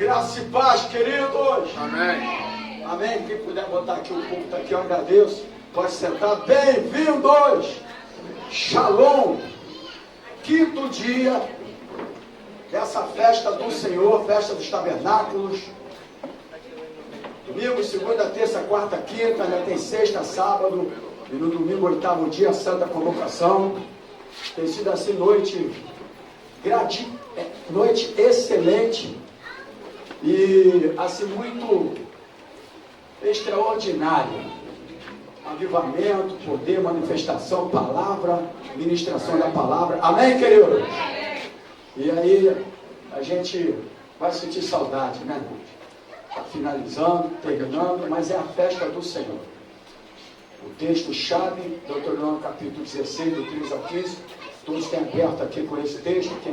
Graça e paz, queridos. Amém. Amém. Quem puder botar aqui o culto aqui, eu agradeço. Pode sentar. Bem-vindos. Shalom. Quinto dia dessa festa do Senhor, festa dos tabernáculos. Domingo, segunda, terça, quarta, quinta, já tem sexta, sábado. E no domingo, oitavo dia, Santa Convocação. Tem sido assim noite excelente e assim muito extraordinária. Avivamento, poder, manifestação, palavra, ministração da palavra. Amém, queridos? E aí a gente vai sentir saudade, né, irmãos? Está finalizando, terminando, mas é a festa do Senhor. O texto-chave, Deuteronômio capítulo 16, do 13 ao 15. Todos têm aberto aqui com esse texto, que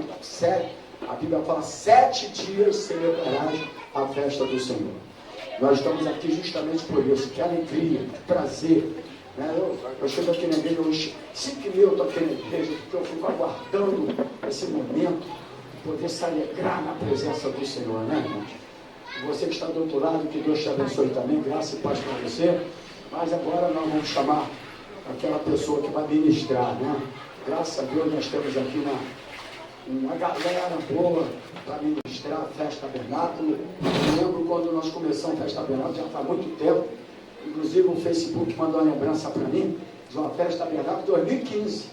a Bíblia fala: 7 dias celebrarás a festa do Senhor. Nós estamos aqui justamente por isso. Que alegria, que prazer. Né? Eu chego aqui na igreja hoje, 5h30 eu estou aqui na igreja, porque eu fico aguardando esse momento de poder se alegrar na presença do Senhor, né, irmãos? Você que está do outro lado, que Deus te abençoe também, graça e paz para você. Mas agora nós vamos chamar aquela pessoa que vai ministrar, né? Graças a Deus nós temos aqui uma galera boa para ministrar a festa tabernáculo. Eu lembro quando nós começamos a festa tabernáculo, já faz muito tempo. Inclusive o Facebook mandou uma lembrança para mim de uma festa tabernáculo de 2015.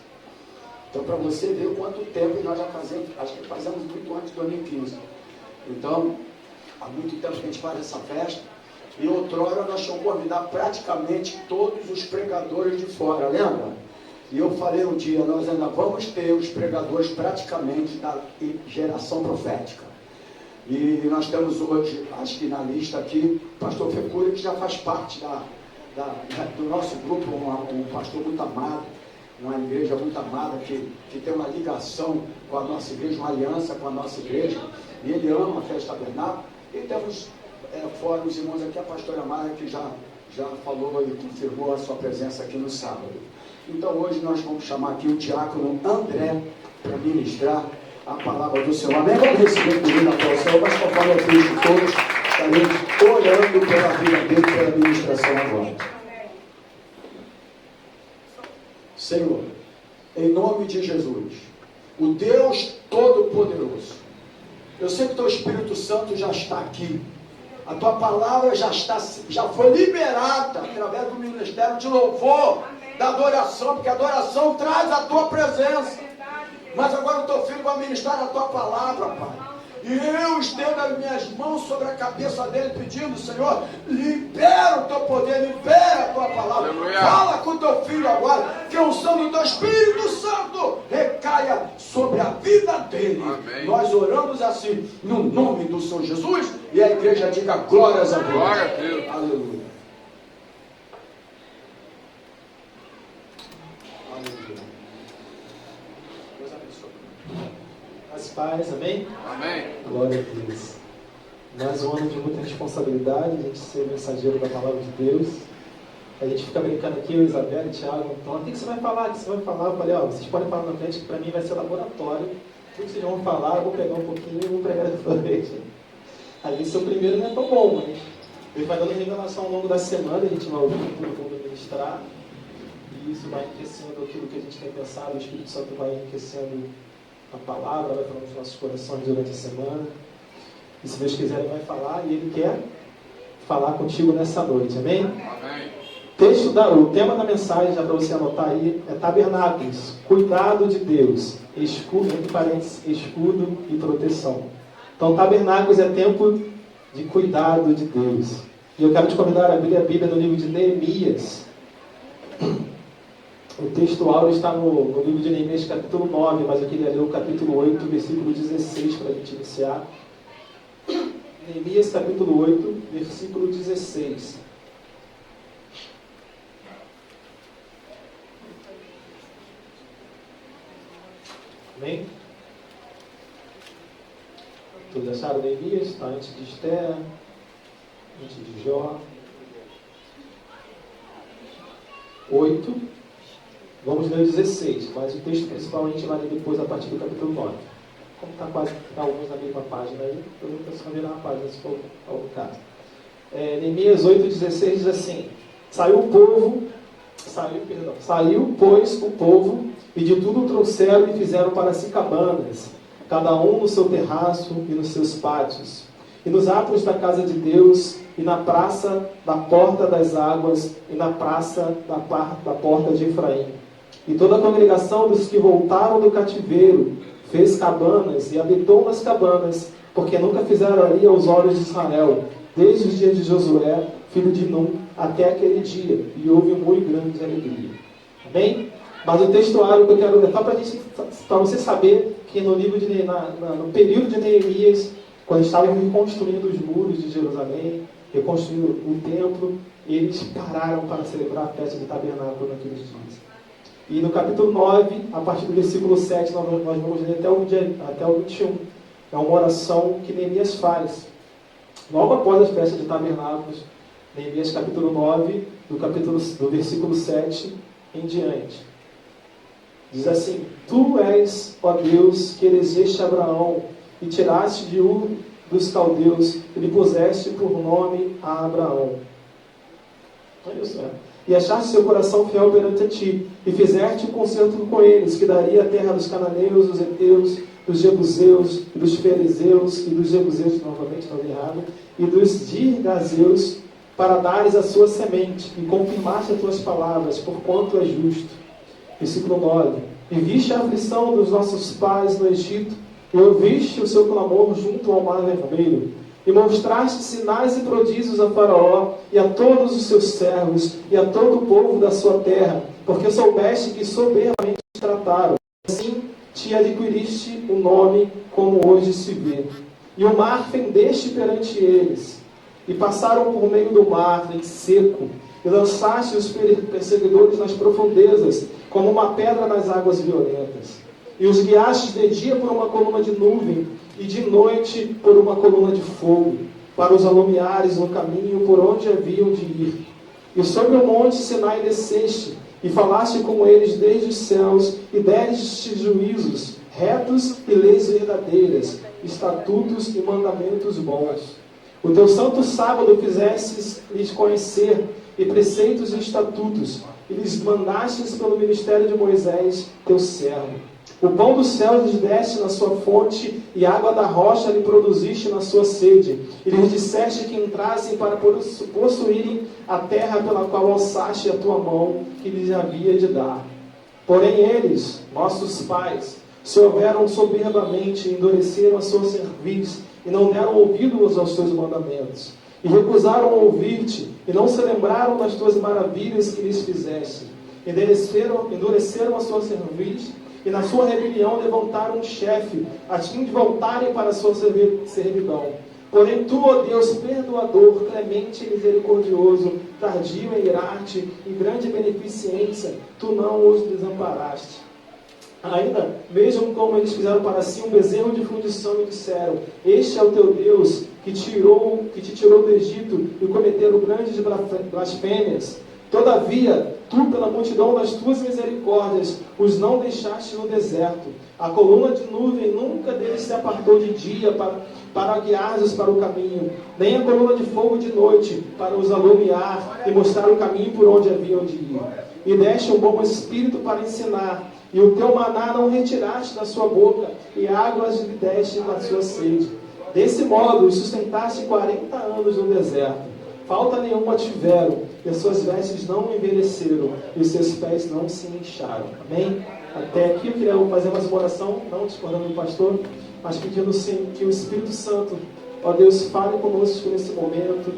Então, para você ver quanto tempo nós já fazemos, acho que fazemos muito antes de 2015. Então, há muito tempo que a gente faz essa festa. E outrora nós tínhamos convidado praticamente todos os pregadores de fora, lembra? E eu falei um dia, nós ainda vamos ter os pregadores praticamente da geração profética. E nós temos hoje, acho que na lista aqui, o pastor Fecura, que já faz parte do nosso grupo, um pastor muito amado, uma igreja muito amada, que tem uma ligação com a nossa igreja, uma aliança com a nossa igreja, e ele ama a festa tabernáculo. E temos fora os irmãos aqui, a pastora Mara, que já falou e confirmou a sua presença aqui no sábado. Então hoje nós vamos chamar aqui o diácono André para ministrar a palavra do Senhor. Amém? Vamos receber comigo a palavra do Senhor, mas conforme eu fiz todos, estaremos orando pela vida dele, pela ministração agora. Senhor, em nome de Jesus, o Deus Todo-Poderoso, eu sei que o teu Espírito Santo já está aqui. A tua palavra já foi liberada através do ministério de louvor, da adoração, porque a adoração traz a tua presença. Mas agora o teu filho vai ministrar a tua palavra, Pai. E eu estendo as minhas mãos sobre a cabeça dele, pedindo: Senhor, libera o teu poder, libera a tua palavra. Aleluia. Fala com o teu filho agora, que a unção do teu Espírito Santo recaia sobre a vida dele. Amém. Nós oramos assim, no nome do Senhor Jesus, e a igreja diga glórias a Deus. Glória a Deus. Aleluia. As paz, amém? Amém. Glória a Deus. Mais um ano de muita responsabilidade, a gente ser mensageiro da palavra de Deus. A gente fica brincando aqui, eu, Isabel, Thiago, Antônio: o que você vai falar? O que você vai falar? Eu falei: vocês podem falar na frente, que para mim vai ser laboratório. Tudo que vocês vão falar, eu vou pegar um pouquinho e vou pregar de frente. Aí esse é o primeiro, não é tão bom, mas ele vai dando revelação ao longo da semana, a gente vai ouvir todo mundo ministrar. E isso vai enriquecendo aquilo que a gente tem pensado, o Espírito Santo vai enriquecendo a palavra, vai falando nos nossos corações durante a semana. E se Deus quiser, Ele vai falar, e Ele quer falar contigo nessa noite, amém? Amém. O tema da mensagem, já para você anotar aí, é tabernáculos, cuidado de Deus, escudo, entre parênteses, escudo e proteção. Então, tabernáculos é tempo de cuidado de Deus. E eu quero te convidar a abrir a Bíblia no livro de Neemias. O texto áureo está no livro de Neemias, capítulo 9, mas eu queria ler o capítulo 8, versículo 16, para a gente iniciar. Neemias, capítulo 8, versículo 16. Amém? Todos acharam Neemias? Está antes de Esther, antes de Jó. 8. Vamos ler o 16, mas o texto principal a gente vai ler depois a partir do capítulo 9. como está quase alguns na mesma página aí, eu vou só virar uma página, se for o caso. Neemias 8,16 diz assim: Saiu, pois, o povo, e de tudo trouxeram e fizeram para si cabanas, cada um no seu terraço e nos seus pátios, e nos átrios da casa de Deus, e na praça da porta das águas, e na praça da porta de Efraim. E toda a congregação dos que voltaram do cativeiro fez cabanas e habitou nas cabanas, porque nunca fizeram ali aos olhos de Israel, desde os dias de Josué, filho de Num, até aquele dia, e houve muito grande alegria. Amém? Mas o textuário que eu quero levar para você saber que no período de Neemias, quando estavam reconstruindo os muros de Jerusalém, reconstruindo o templo, eles pararam para celebrar a festa de tabernáculo naqueles dias. E no capítulo 9, a partir do versículo 7, nós vamos ler até o 21. É uma oração que Neemias faz. Logo após a festa de tabernáculos, Neemias capítulo 9, do versículo 7 em diante. Diz assim: Tu és, ó Deus, que elegeste Abraão, e tiraste de Ur dos caldeus, e lhe puseste por nome a Abraão. Olha isso, E achaste seu coração fiel perante a ti, e fizeste um concerto com eles, que daria a terra dos cananeus, dos heteus, dos jebuseus, e dos fariseus, e dos jebuseus, novamente, não errado, e dos girgazeus, para dares a sua semente, e confirmaste as tuas palavras, porquanto é justo. Versículo 9. E viste a aflição dos nossos pais no Egito, e ouviste o seu clamor junto ao mar vermelho, e mostraste sinais e prodígios a Faraó, e a todos os seus servos, e a todo o povo da sua terra, porque soubeste que soberbamente te trataram. Assim te adquiriste o nome, como hoje se vê. E o mar fendeste perante eles, e passaram por meio do mar em seco, e lançaste os perseguidores nas profundezas, como uma pedra nas águas violentas. E os guiastes de dia por uma coluna de nuvem, e de noite por uma coluna de fogo, para os alumiares no caminho por onde haviam de ir. E sobre o monte Sinai desceste, e falaste com eles desde os céus, e deste juízos retos e leis verdadeiras, estatutos e mandamentos bons. O teu santo sábado fizestes lhes conhecer, e preceitos e estatutos, e lhes mandastes pelo ministério de Moisés, teu servo. O pão do céu lhes deste na sua fonte, e água da rocha lhe produziste na sua sede. E lhes disseste que entrassem para possuírem a terra pela qual alçaste a tua mão, que lhes havia de dar. Porém eles, nossos pais, se houveram soberbamente, endureceram a sua cerviz, e não deram ouvidos aos teus mandamentos. E recusaram ouvir-te, e não se lembraram das tuas maravilhas que lhes fizeste. Endureceram a sua cerviz, e na sua rebelião levantaram um chefe, a fim de voltarem para a sua servidão. Porém tu, ó Deus, perdoador, clemente e misericordioso, tardio em irar-te, e grande beneficência, tu não os desamparaste. Ainda, mesmo como eles fizeram para si um bezerro de fundição e disseram: Este é o teu Deus, que te tirou do Egito, e cometeram grandes blasfêmias. Todavia, tu, pela multidão das tuas misericórdias, os não deixaste no deserto. A coluna de nuvem nunca deles se apartou de dia para guiar-os para o caminho, nem a coluna de fogo de noite para os alumiar e mostrar o caminho por onde haviam de ir. E deste um bom espírito para ensinar, e o teu maná não retiraste da sua boca, e águas lhe deste na sua sede. Desse modo, os sustentaste 40 anos no deserto. Falta nenhuma tiveram, e as suas vestes não envelheceram, e os seus pés não se incharam. Amém? Até aqui eu queria fazer mais uma oração, não discordando do pastor, mas pedindo sim que o Espírito Santo, ó Deus, fale conosco nesse momento,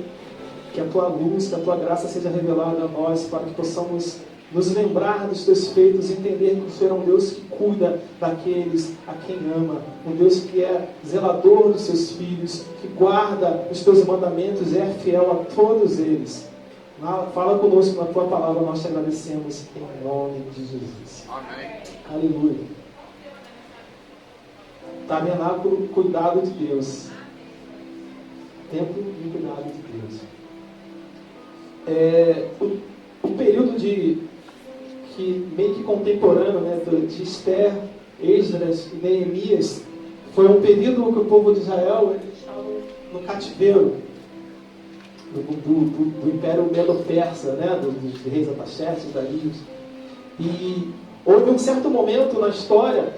que a tua luz, que a tua graça seja revelada a nós, para que possamos nos lembrar dos teus feitos e entender que o Senhor é um Deus que cuida daqueles a quem ama, um Deus que é zelador dos seus filhos, que guarda os teus mandamentos e é fiel a todos eles. Fala conosco na tua palavra, nós te agradecemos em nome de Jesus. Amém. Aleluia. Tabernáculo, cuidado de Deus. Templo de cuidado de Deus. O período meio que contemporâneo, né, de Esther, Esdras e Neemias Foi um período que o povo de Israel eles estavam no cativeiro do Império Medo-Persa, né? Dos reis Ataxerxes, Daríos. E houve um certo momento na história,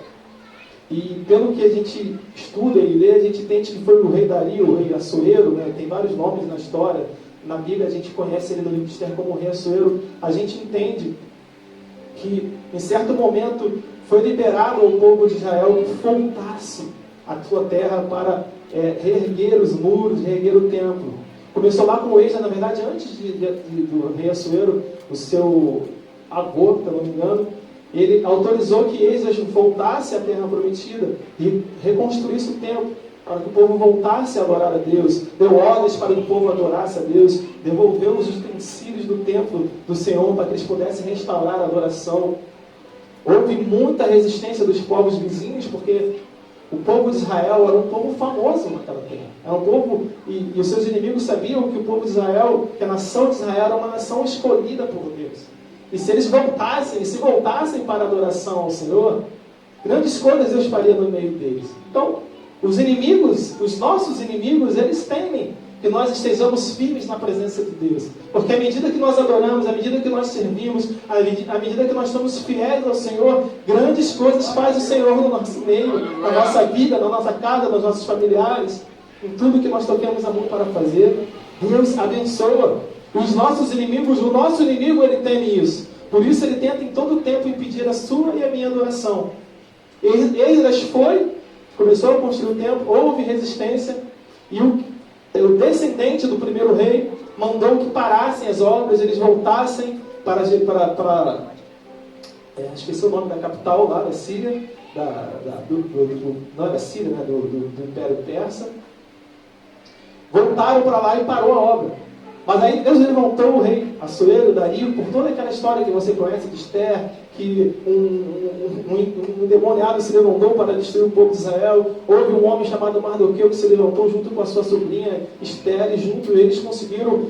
e pelo que a gente estuda e lê, a gente entende que foi o rei Dario, o rei Assuero, né? Tem vários nomes na história. Na Bíblia a gente conhece ele no livro de Esther como o rei Assuero. A gente entende que em certo momento foi liberado ao povo de Israel que voltasse à sua terra para reerguer os muros, reerguer o templo. Começou lá com o Asa, na verdade, antes do rei Assuero, o seu avô, se não me engano, ele autorizou que Esdras voltasse à terra prometida e reconstruísse o templo, para que o povo voltasse a adorar a Deus, deu ordens para que o povo adorasse a Deus, devolveu os utensílios do templo do Senhor para que eles pudessem restaurar a adoração. Houve muita resistência dos povos vizinhos, porque o povo de Israel era um povo famoso naquela terra. Era um povo, e os seus inimigos sabiam que o povo de Israel, que a nação de Israel era uma nação escolhida por Deus. E se eles voltassem para a adoração ao Senhor, grandes coisas Deus faria no meio deles. Então, os inimigos, os nossos inimigos, eles temem que nós estejamos firmes na presença de Deus. Porque à medida que nós adoramos, à medida que nós servimos, à medida que nós estamos fiéis ao Senhor, grandes coisas faz o Senhor no nosso meio, na nossa vida, na nossa casa, nos nossos familiares, em tudo que nós toquemos a mão para fazer. Deus abençoa. Os nossos inimigos, o nosso inimigo, ele teme isso. Por isso ele tenta em todo tempo impedir a sua e a minha adoração. Esdras começou a construir o templo, houve resistência, e o descendente do primeiro rei mandou que parassem as obras, eles voltassem para esqueci o nome da capital lá da Síria, não é da Síria, né, do Império Persa. Voltaram para lá e parou a obra. Mas aí Deus levantou o rei Assuero, Dario, por toda aquela história que você conhece de Esther, que um demoniado se levantou para destruir o povo de Israel. Houve um homem chamado Mardoqueu que se levantou junto com a sua sobrinha Esther, e junto eles conseguiram,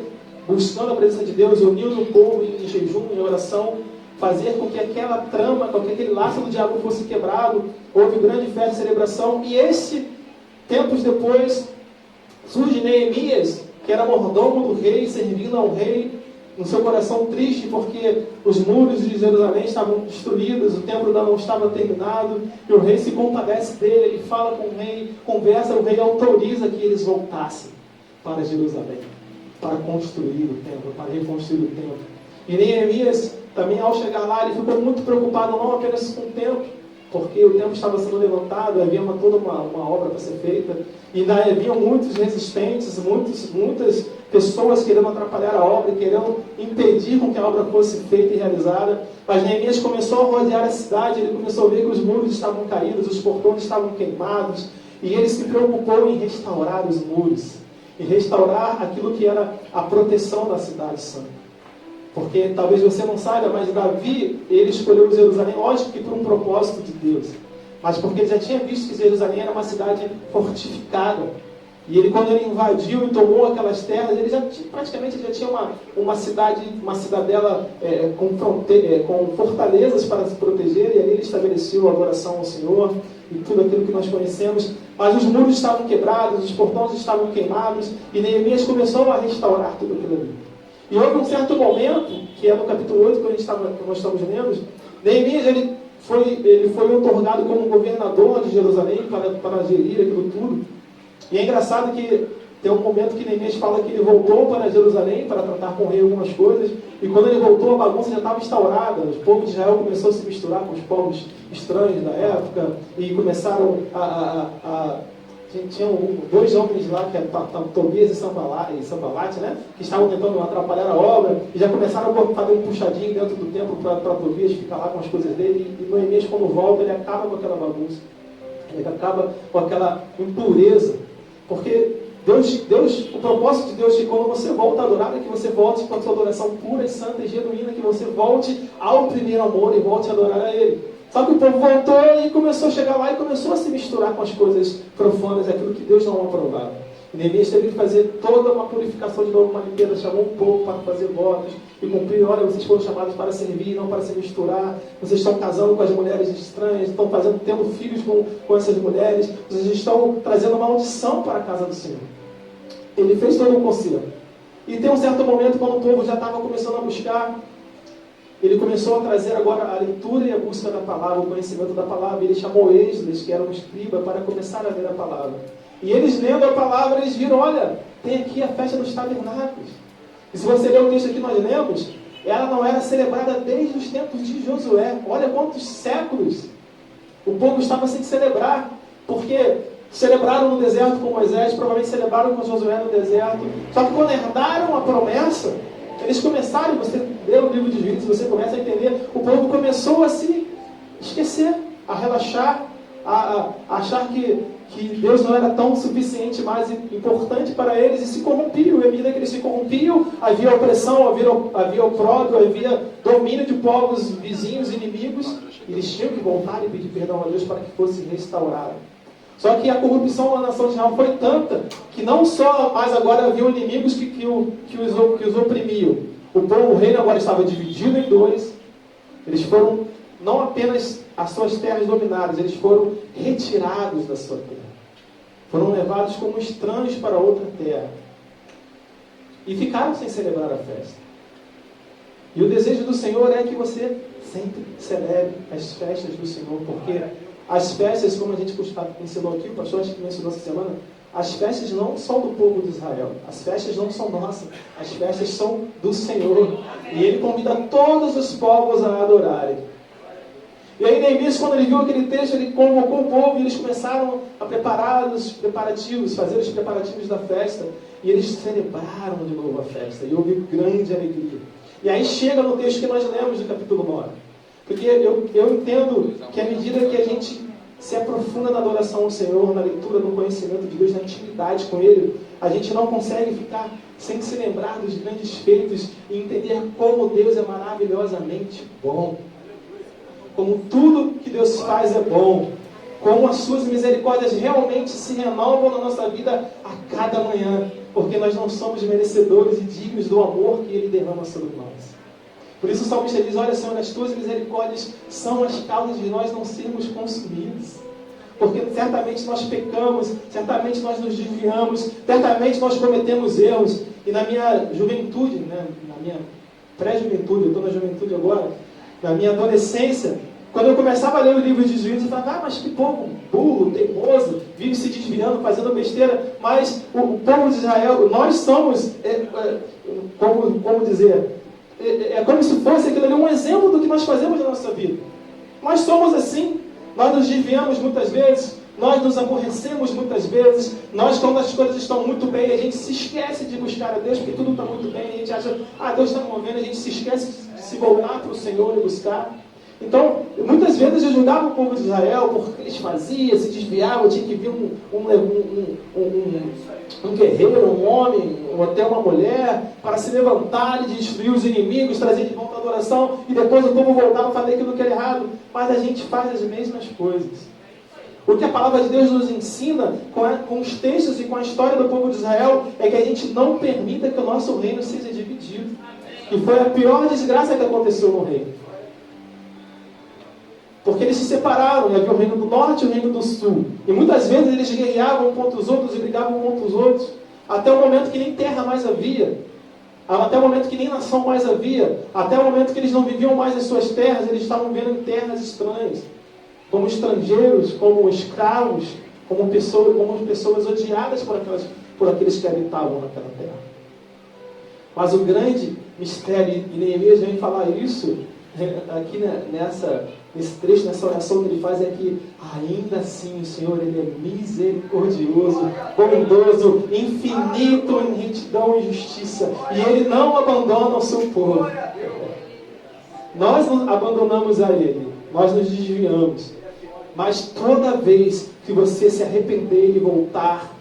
buscando a presença de Deus, unindo o povo em jejum, em oração, fazer com que aquela trama, com que aquele laço do diabo fosse quebrado. Houve grande festa e celebração, e tempos depois, surge Neemias, que era mordomo do rei, servindo ao rei, no seu coração triste, porque os muros de Jerusalém estavam destruídos, o templo ainda não estava terminado, e o rei se compadece dele, ele fala com o rei, conversa, o rei autoriza que eles voltassem para Jerusalém, para construir o templo, para reconstruir o templo. E Neemias, também ao chegar lá, ele ficou muito preocupado, não apenas com o templo, porque o templo estava sendo levantado, havia toda uma obra para ser feita, e ainda havia muitos resistentes, muitas pessoas querendo atrapalhar a obra, querendo impedir com que a obra fosse feita e realizada. Mas Neemias começou a rodear a cidade, ele começou a ver que os muros estavam caídos, os portões estavam queimados, e ele se preocupou em restaurar os muros, em restaurar aquilo que era a proteção da cidade santa. Porque talvez você não saiba, mas Davi, ele escolheu Jerusalém, lógico que por um propósito de Deus, mas porque ele já tinha visto que Jerusalém era uma cidade fortificada. E ele, quando ele invadiu e tomou aquelas terras, ele praticamente já tinha uma cidadela com fortalezas para se proteger, e ali ele estabeleceu a adoração ao Senhor e tudo aquilo que nós conhecemos. Mas os muros estavam quebrados, os portões estavam queimados, e Neemias começou a restaurar tudo aquilo ali. E houve um certo momento, que é no capítulo 8, que nós estamos lendo, Neemias ele foi otorgado como governador de Jerusalém para gerir aquilo tudo. E é engraçado que tem um momento que Neemias fala que ele voltou para Jerusalém para tratar com o rei algumas coisas, e quando ele voltou, a bagunça já estava instaurada. O povo de Israel começou a se misturar com os povos estranhos da época, e começaram tinham dois homens lá, que eram Tobias e Sanbalate, né? Que estavam tentando atrapalhar a obra, e já começaram a fazer um puxadinho dentro do templo para Tobias ficar lá com as coisas dele, e Neemias, quando volta, ele acaba com aquela bagunça, ele acaba com aquela impureza, porque o propósito de Deus é que quando você volta a adorar, é que você volte com a sua adoração pura e santa e genuína, que você volte ao primeiro amor e volte a adorar a Ele. Só que o povo voltou e começou a chegar lá e começou a se misturar com as coisas profanas, aquilo que Deus não aprovava. Neemias teve que fazer toda uma purificação de novo, uma limpeza, chamou um povo para fazer votos e cumprir. Olha, vocês foram chamados para servir, não para se misturar. Vocês estão casando com as mulheres estranhas, estão tendo filhos com essas mulheres. Vocês estão trazendo maldição para a casa do Senhor. Ele fez todo um conselho. E tem um certo momento, quando o povo já estava começando a buscar, ele começou a trazer agora a leitura e a busca da palavra, o conhecimento da palavra. Ele chamou Esdras, que era um escriba, para começar a ler a palavra. E eles lendo a palavra, eles viram, olha, tem aqui a festa dos tabernáculos. E se você ler o texto que nós lemos, ela não era celebrada desde os tempos de Josué. Olha quantos séculos o povo estava sem celebrar. Porque celebraram no deserto com Moisés, provavelmente celebraram com Josué no deserto. Só que quando herdaram a promessa, eles começaram, você lê o livro de Juízes, você começa a entender, o povo começou a se esquecer, a relaxar, a achar que Deus não era tão suficiente, mais importante para eles, e se corrompiam. E à medida que eles se corrompiam, havia opressão, havia opróbrio, havia domínio de povos vizinhos, inimigos, e eles tinham que voltar e pedir perdão a Deus para que fosse restaurado. Só que a corrupção na nação de Israel foi tanta, que não só mais agora haviam inimigos que os oprimiam. O reino agora estava dividido em dois. Eles foram, não apenas as suas terras dominadas, eles foram retirados da sua terra. Foram levados como estranhos para outra terra. E ficaram sem celebrar a festa. E o desejo do Senhor é que você sempre celebre as festas do Senhor, porque as festas, como a gente ensinou aqui, o pastor acho que me ensinou essa semana, as festas não são do povo de Israel, as festas não são nossas, as festas são do Senhor. E Ele convida todos os povos a adorarem. E aí Neemias, quando ele viu aquele texto, ele convocou o povo e eles começaram a preparar os preparativos, fazer os preparativos da festa. E eles celebraram de novo a festa. E houve grande alegria. E aí chega no texto que nós lemos do capítulo 9. Porque eu entendo que à medida que a gente se aprofunda na adoração ao Senhor, na leitura, no conhecimento de Deus, na intimidade com Ele, a gente não consegue ficar sem se lembrar dos grandes feitos e entender como Deus é maravilhosamente bom. Como tudo que Deus faz é bom. Como as suas misericórdias realmente se renovam na nossa vida a cada manhã. Porque nós não somos merecedores e dignos do amor que Ele derrama sobre nós. Por isso o salmista diz, olha Senhor, as tuas misericórdias são as causas de nós não sermos consumidos. Porque certamente nós pecamos, certamente nós nos desviamos, certamente nós cometemos erros. E na minha juventude, né, na minha pré-juventude, eu estou na juventude agora, na minha adolescência, quando eu começava a ler o livro de Juízes, eu falava, mas que povo burro, teimoso, vive se desviando, fazendo besteira. Mas o povo de Israel, nós somos, como dizer, é como se fosse aquilo ali um exemplo do que nós fazemos na nossa vida. Nós somos assim, nós nos desviamos muitas vezes, nós nos aborrecemos muitas vezes, nós quando as coisas estão muito bem, a gente se esquece de buscar a Deus, porque tudo está muito bem, a gente acha, Deus está movendo, a gente se esquece de se voltar para o Senhor e buscar. Então, muitas vezes eu julgava o povo de Israel porque eles faziam, se desviavam, tinha que vir um guerreiro, um homem, ou até uma mulher, para se levantar e destruir os inimigos, trazer de volta a adoração, e depois o povo voltava a fazer aquilo que era errado. Mas a gente faz as mesmas coisas. O que a palavra de Deus nos ensina com os textos e com a história do povo de Israel é que a gente não permita que o nosso reino seja dividido. E foi a pior desgraça que aconteceu no reino. Porque eles se separaram, e havia o reino do norte e o reino do sul. E muitas vezes eles guerreavam contra os outros e brigavam contra os outros, até o momento que nem terra mais havia, até o momento que nem nação mais havia, até o momento que eles não viviam mais em suas terras, eles estavam vivendo em terras estranhas, como estrangeiros, como escravos, como pessoas odiadas por aqueles que habitavam naquela terra. Mas o grande mistério, e Neemias vem falar isso aqui nesse trecho, nessa oração que ele faz, é que ainda assim o Senhor, Ele é misericordioso, bondoso, infinito em retidão e justiça, e Ele não abandona o seu povo. Nós nos abandonamos a Ele, nós nos desviamos, mas toda vez que você se arrepender e voltar,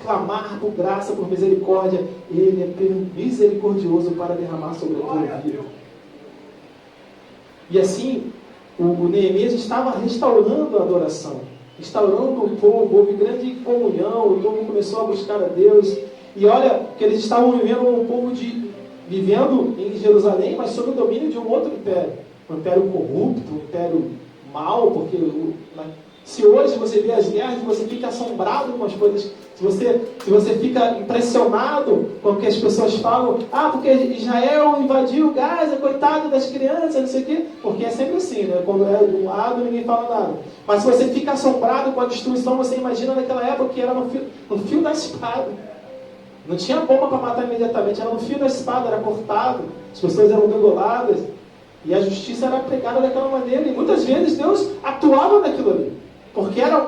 clamar por graça, por misericórdia, Ele é misericordioso para derramar sobre a tua vida. E assim, o Neemias estava restaurando a adoração. instaurando o povo, houve grande comunhão, o povo começou a buscar a Deus. E olha que eles estavam vivendo vivendo em Jerusalém, mas sob o domínio de um outro império. Um império corrupto, um império mau, porque se hoje você vê as guerras, você fica assombrado com as coisas, se você fica impressionado com o que as pessoas falam, porque Israel invadiu Gaza, coitado das crianças, não sei o quê, porque é sempre assim, né? Quando é de um lado, ninguém fala nada. Mas se você fica assombrado com a destruição, você imagina naquela época que era no fio da espada. Não tinha bomba para matar imediatamente, era no fio da espada, era cortado, as pessoas eram degoladas, e a justiça era aplicada daquela maneira, e muitas vezes Deus atuava naquilo ali, porque era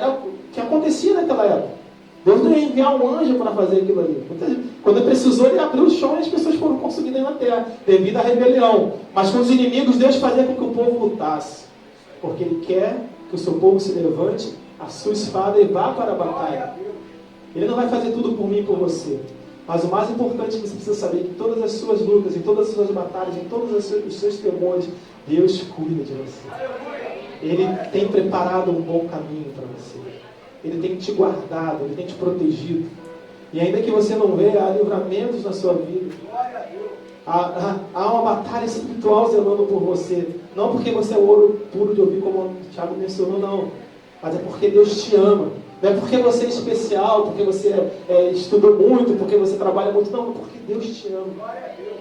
o que acontecia naquela época. Deus não ia enviar um anjo para fazer aquilo ali. Quando ele precisou, ele abriu o chão e as pessoas foram consumidas na terra, devido à rebelião. Mas com os inimigos, Deus fazia com que o povo lutasse, porque Ele quer que o seu povo se levante a sua espada e vá para a batalha. Ele não vai fazer tudo por mim e por você. Mas o mais importante que você precisa saber é que em todas as suas lutas, em todas as suas batalhas, em todos os seus temores, Deus cuida de você. Ele tem preparado um bom caminho para você. Ele tem te guardado, Ele tem te protegido. E ainda que você não veja, há livramentos na sua vida. Há uma batalha espiritual zelando por você. Não porque você é ouro puro de ouvir, como o Thiago mencionou, não. Mas é porque Deus te ama. Não é porque você é especial, porque você estudou muito, porque você trabalha muito. Não, é porque Deus te ama.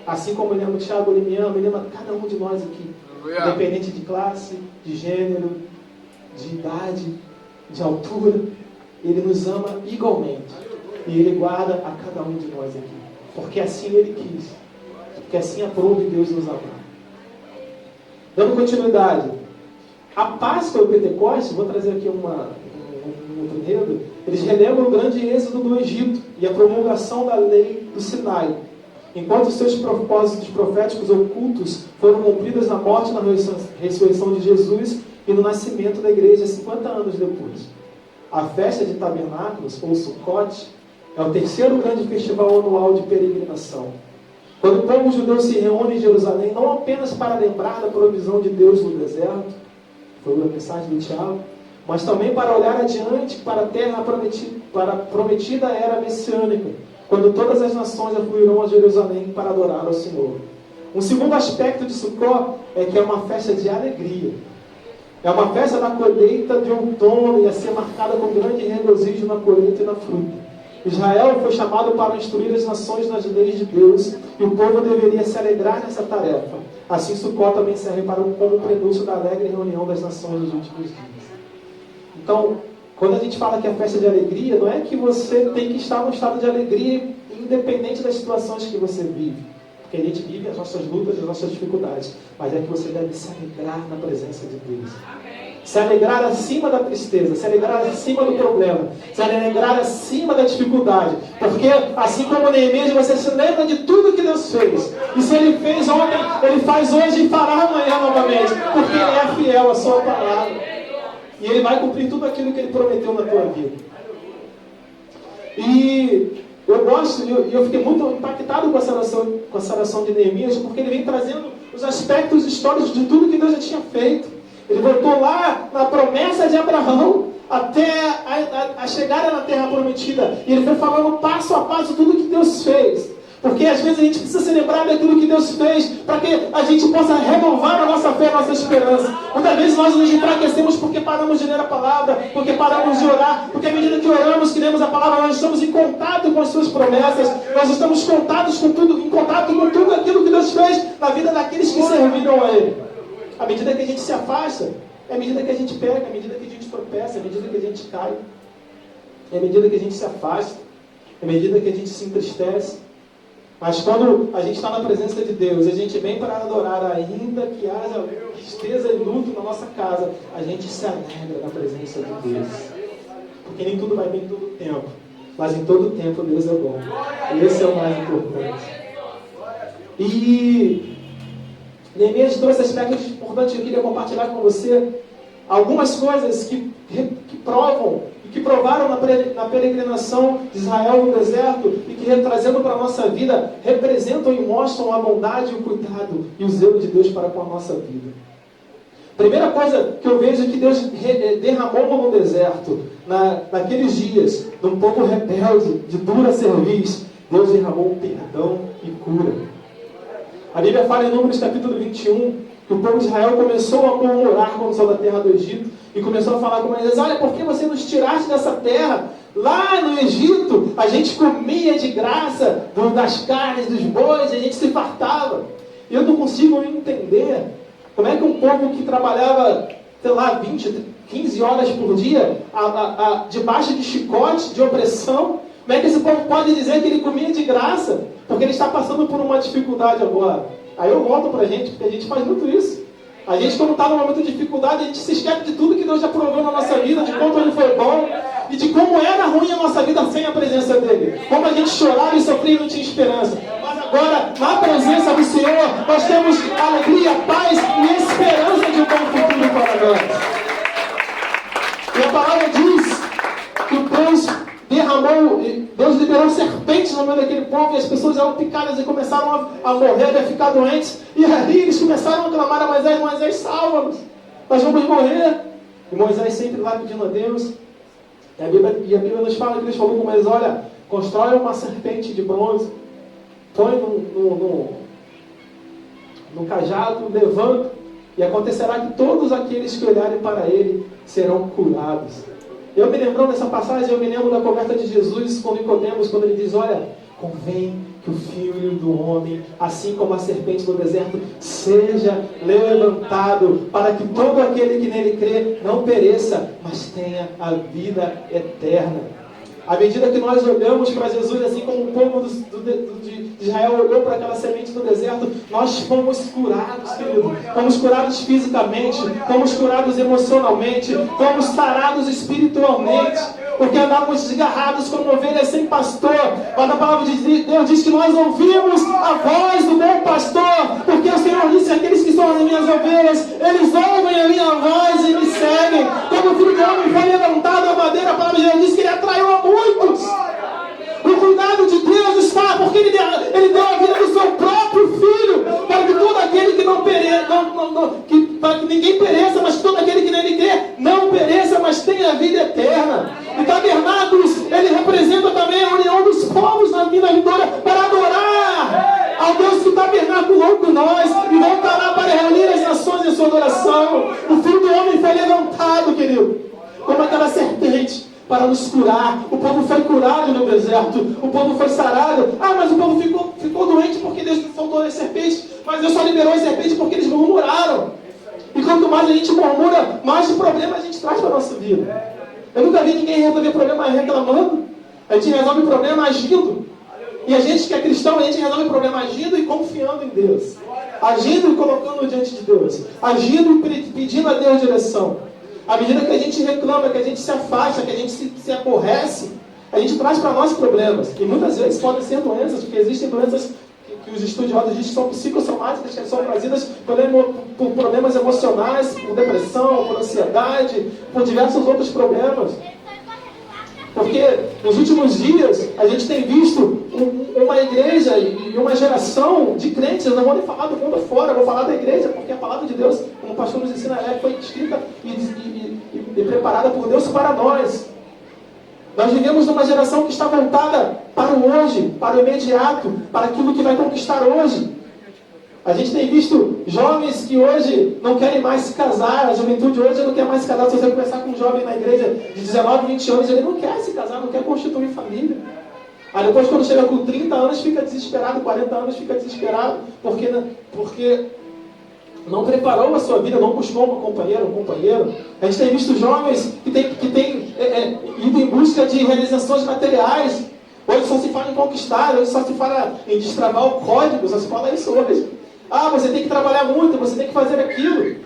Assim como Ele ama o Thiago, Ele ama cada um de nós aqui. Independente de classe, de gênero, de idade, de altura. Ele nos ama igualmente. E Ele guarda a cada um de nós aqui. Porque assim Ele quis. Porque assim aprove Deus nos amar. Dando continuidade. A Páscoa e o Pentecostes, vou trazer aqui um outro enredo, eles relembram o grande êxodo do Egito e a promulgação da lei do Sinai, enquanto seus propósitos proféticos ocultos foram cumpridos na morte e na ressurreição de Jesus e no nascimento da igreja 50 anos depois. A festa de tabernáculos, ou Sukkot, é o terceiro grande festival anual de peregrinação. Quando o povo judeu se reúne em Jerusalém, não apenas para lembrar da provisão de Deus no deserto, foi a mensagem do Tiago, mas também para olhar adiante para a terra prometida, para a prometida era messiânica, quando todas as nações afluirão a Jerusalém para adorar ao Senhor. Um segundo aspecto de Sukkot é que é uma festa de alegria. É uma festa da colheita de outono e a ser marcada com grande regozijo na colheita e na fruta. Israel foi chamado para instruir as nações nas leis de Deus e o povo deveria se alegrar nessa tarefa. Assim, Sukkot também serve como prenúncio da alegre reunião das nações dos últimos dias. Então, quando a gente fala que é festa de alegria, não é que você tem que estar num estado de alegria independente das situações que você vive. Porque a gente vive as nossas lutas, as nossas dificuldades. Mas é que você deve se alegrar na presença de Deus. Se alegrar acima da tristeza, se alegrar acima do problema, se alegrar acima da dificuldade. Porque assim como Neemias, você se lembra de tudo que Deus fez. E se Ele fez ontem, Ele faz hoje e fará amanhã novamente. Porque Ele é fiel à sua palavra. E Ele vai cumprir tudo aquilo que Ele prometeu na tua vida. E eu gosto, e eu fiquei muito impactado com essa oração de Neemias, porque ele vem trazendo os aspectos históricos de tudo que Deus já tinha feito. Ele voltou lá na promessa de Abraão até a chegada na terra prometida. E ele foi falando passo a passo tudo que Deus fez. Porque às vezes a gente precisa se lembrar daquilo que Deus fez para que a gente possa renovar a nossa fé, a nossa esperança. Muitas vezes nós nos enfraquecemos porque paramos de ler a palavra, porque paramos de orar, porque à medida que oramos, que lemos a palavra, nós estamos em contato com as suas promessas, nós estamos em contato com tudo aquilo que Deus fez na vida daqueles que serviram a Ele. À medida que a gente se afasta, é à medida que a gente peca, à medida que a gente tropeça, à medida que a gente cai, é à medida que a gente se afasta, é à medida que a gente se entristece. Mas quando a gente está na presença de Deus, e a gente vem para adorar, ainda que haja tristeza e luto na nossa casa, a gente se alegra na presença de Deus. Porque nem tudo vai bem em todo tempo, mas em todo tempo Deus é bom. E esse é o mais importante. E Neemias trouxe aspectos importantes que eu queria compartilhar com você. Algumas coisas que provam e que provaram na peregrinação de Israel no deserto e que, trazendo para a nossa vida, representam e mostram a bondade, o cuidado e o zelo de Deus para com a nossa vida. Primeira coisa que eu vejo é que Deus derramou no deserto, naqueles dias, num povo rebelde, de dura cerviz, Deus derramou perdão e cura. A Bíblia fala em Números capítulo 21, que o povo de Israel começou a murmurar quando saiu da terra do Egito, e começou a falar com Moisés: olha, por que você nos tiraste dessa terra? Lá no Egito, a gente comia de graça das carnes, dos bois, a gente se fartava. Eu não consigo entender como é que um povo que trabalhava, sei lá, 20, 15 horas por dia, debaixo de chicote, de opressão, como é que esse povo pode dizer que ele comia de graça? Porque ele está passando por uma dificuldade agora. Aí eu volto para a gente, porque a gente faz muito isso. A gente, quando está num momento de dificuldade, a gente se esquece de tudo que Deus já provou na nossa vida, de quanto Ele foi bom, e de como era ruim a nossa vida sem a presença dEle. Como a gente chorava e sofria e não tinha esperança. Mas agora, na presença do Senhor, nós temos alegria, paz e esperança de um bom futuro para nós. E a palavra diz que Deus liberou serpentes no meio daquele povo, e as pessoas eram picadas e começaram a morrer, a ficar doentes. E aí eles começaram a clamar a Moisés: Moisés, salva-nos, nós vamos morrer. E Moisés sempre lá pedindo a Deus. E a Bíblia nos fala que Deus falou com Moisés: olha, constrói uma serpente de bronze, põe no cajado, levanta, e acontecerá que todos aqueles que olharem para ele serão curados. Eu me lembrando dessa passagem, eu me lembro da conversa de Jesus com Nicodemos, quando ele diz: olha, convém que o Filho do Homem, assim como a serpente no deserto, seja levantado, para que todo aquele que nele crê não pereça, mas tenha a vida eterna. À medida que nós olhamos para Jesus, assim como o povo de Israel olhou para aquela semente no deserto, nós fomos curados, querido. Fomos curados fisicamente, fomos curados emocionalmente, fomos sarados espiritualmente, porque andávamos desgarrados como ovelhas sem pastor. Mas a palavra de Deus diz que nós ouvimos a voz do bom pastor, porque o Senhor disse: aqueles que são as minhas ovelhas, eles ouvem a minha voz e me seguem. Quando o Filho do Homem foi levantado à madeira, a palavra de Deus diz que ele atraiu a muitos. O cuidado de Deus está, porque Ele deu a vida do seu próprio Filho, para que todo aquele que não pereça, para que ninguém pereça, mas todo aquele que nele crê não pereça, mas tenha a vida eterna. E tabernáculos, ele representa também a união dos povos na vida vindoura, para adorar ao Deus que tabernaculou com nós e voltará para reunir as nações em sua adoração. O Filho do Homem foi levantado, querido, como aquela serpente, para nos curar. O povo foi curado no deserto, o povo foi sarado. Mas o povo ficou doente porque Deus soltou as serpentes, mas Deus só liberou as serpentes porque eles murmuraram. E quanto mais a gente murmura, mais de problema a gente traz para a nossa vida. Eu nunca vi ninguém resolver problema reclamando. A gente resolve o problema agindo. E a gente que é cristão, a gente resolve o problema agindo e confiando em Deus, agindo e colocando diante de Deus, agindo e pedindo a Deus direção. À medida que a gente reclama, que a gente se afasta, que a gente se aborrece, a gente traz para nós problemas. E muitas vezes podem ser doenças, porque existem doenças que os estudiosos dizem que são psicossomáticas, que são trazidas por problemas emocionais, por depressão, por ansiedade, por diversos outros problemas. Porque nos últimos dias a gente tem visto uma igreja e uma geração de crentes. Eu não vou nem falar do mundo fora, eu vou falar da igreja, porque a palavra de Deus, como o pastor nos ensina, foi escrita e preparada por Deus para nós. Nós vivemos numa geração que está voltada para o hoje, para o imediato, para aquilo que vai conquistar hoje. A gente tem visto jovens que hoje não querem mais se casar, a juventude hoje não quer mais se casar. Se você conversar com um jovem na igreja de 19, 20 anos, ele não quer se casar, não quer constituir família. Aí depois, quando chega com 30 anos, fica desesperado, 40 anos, fica desesperado, porque não preparou a sua vida, não buscou uma companheira, um companheiro. A gente tem visto jovens que têm ido em busca de realizações materiais. Hoje só se fala em conquistar, hoje só se fala em destravar o código, só se fala isso hoje. Você tem que trabalhar muito, você tem que fazer aquilo.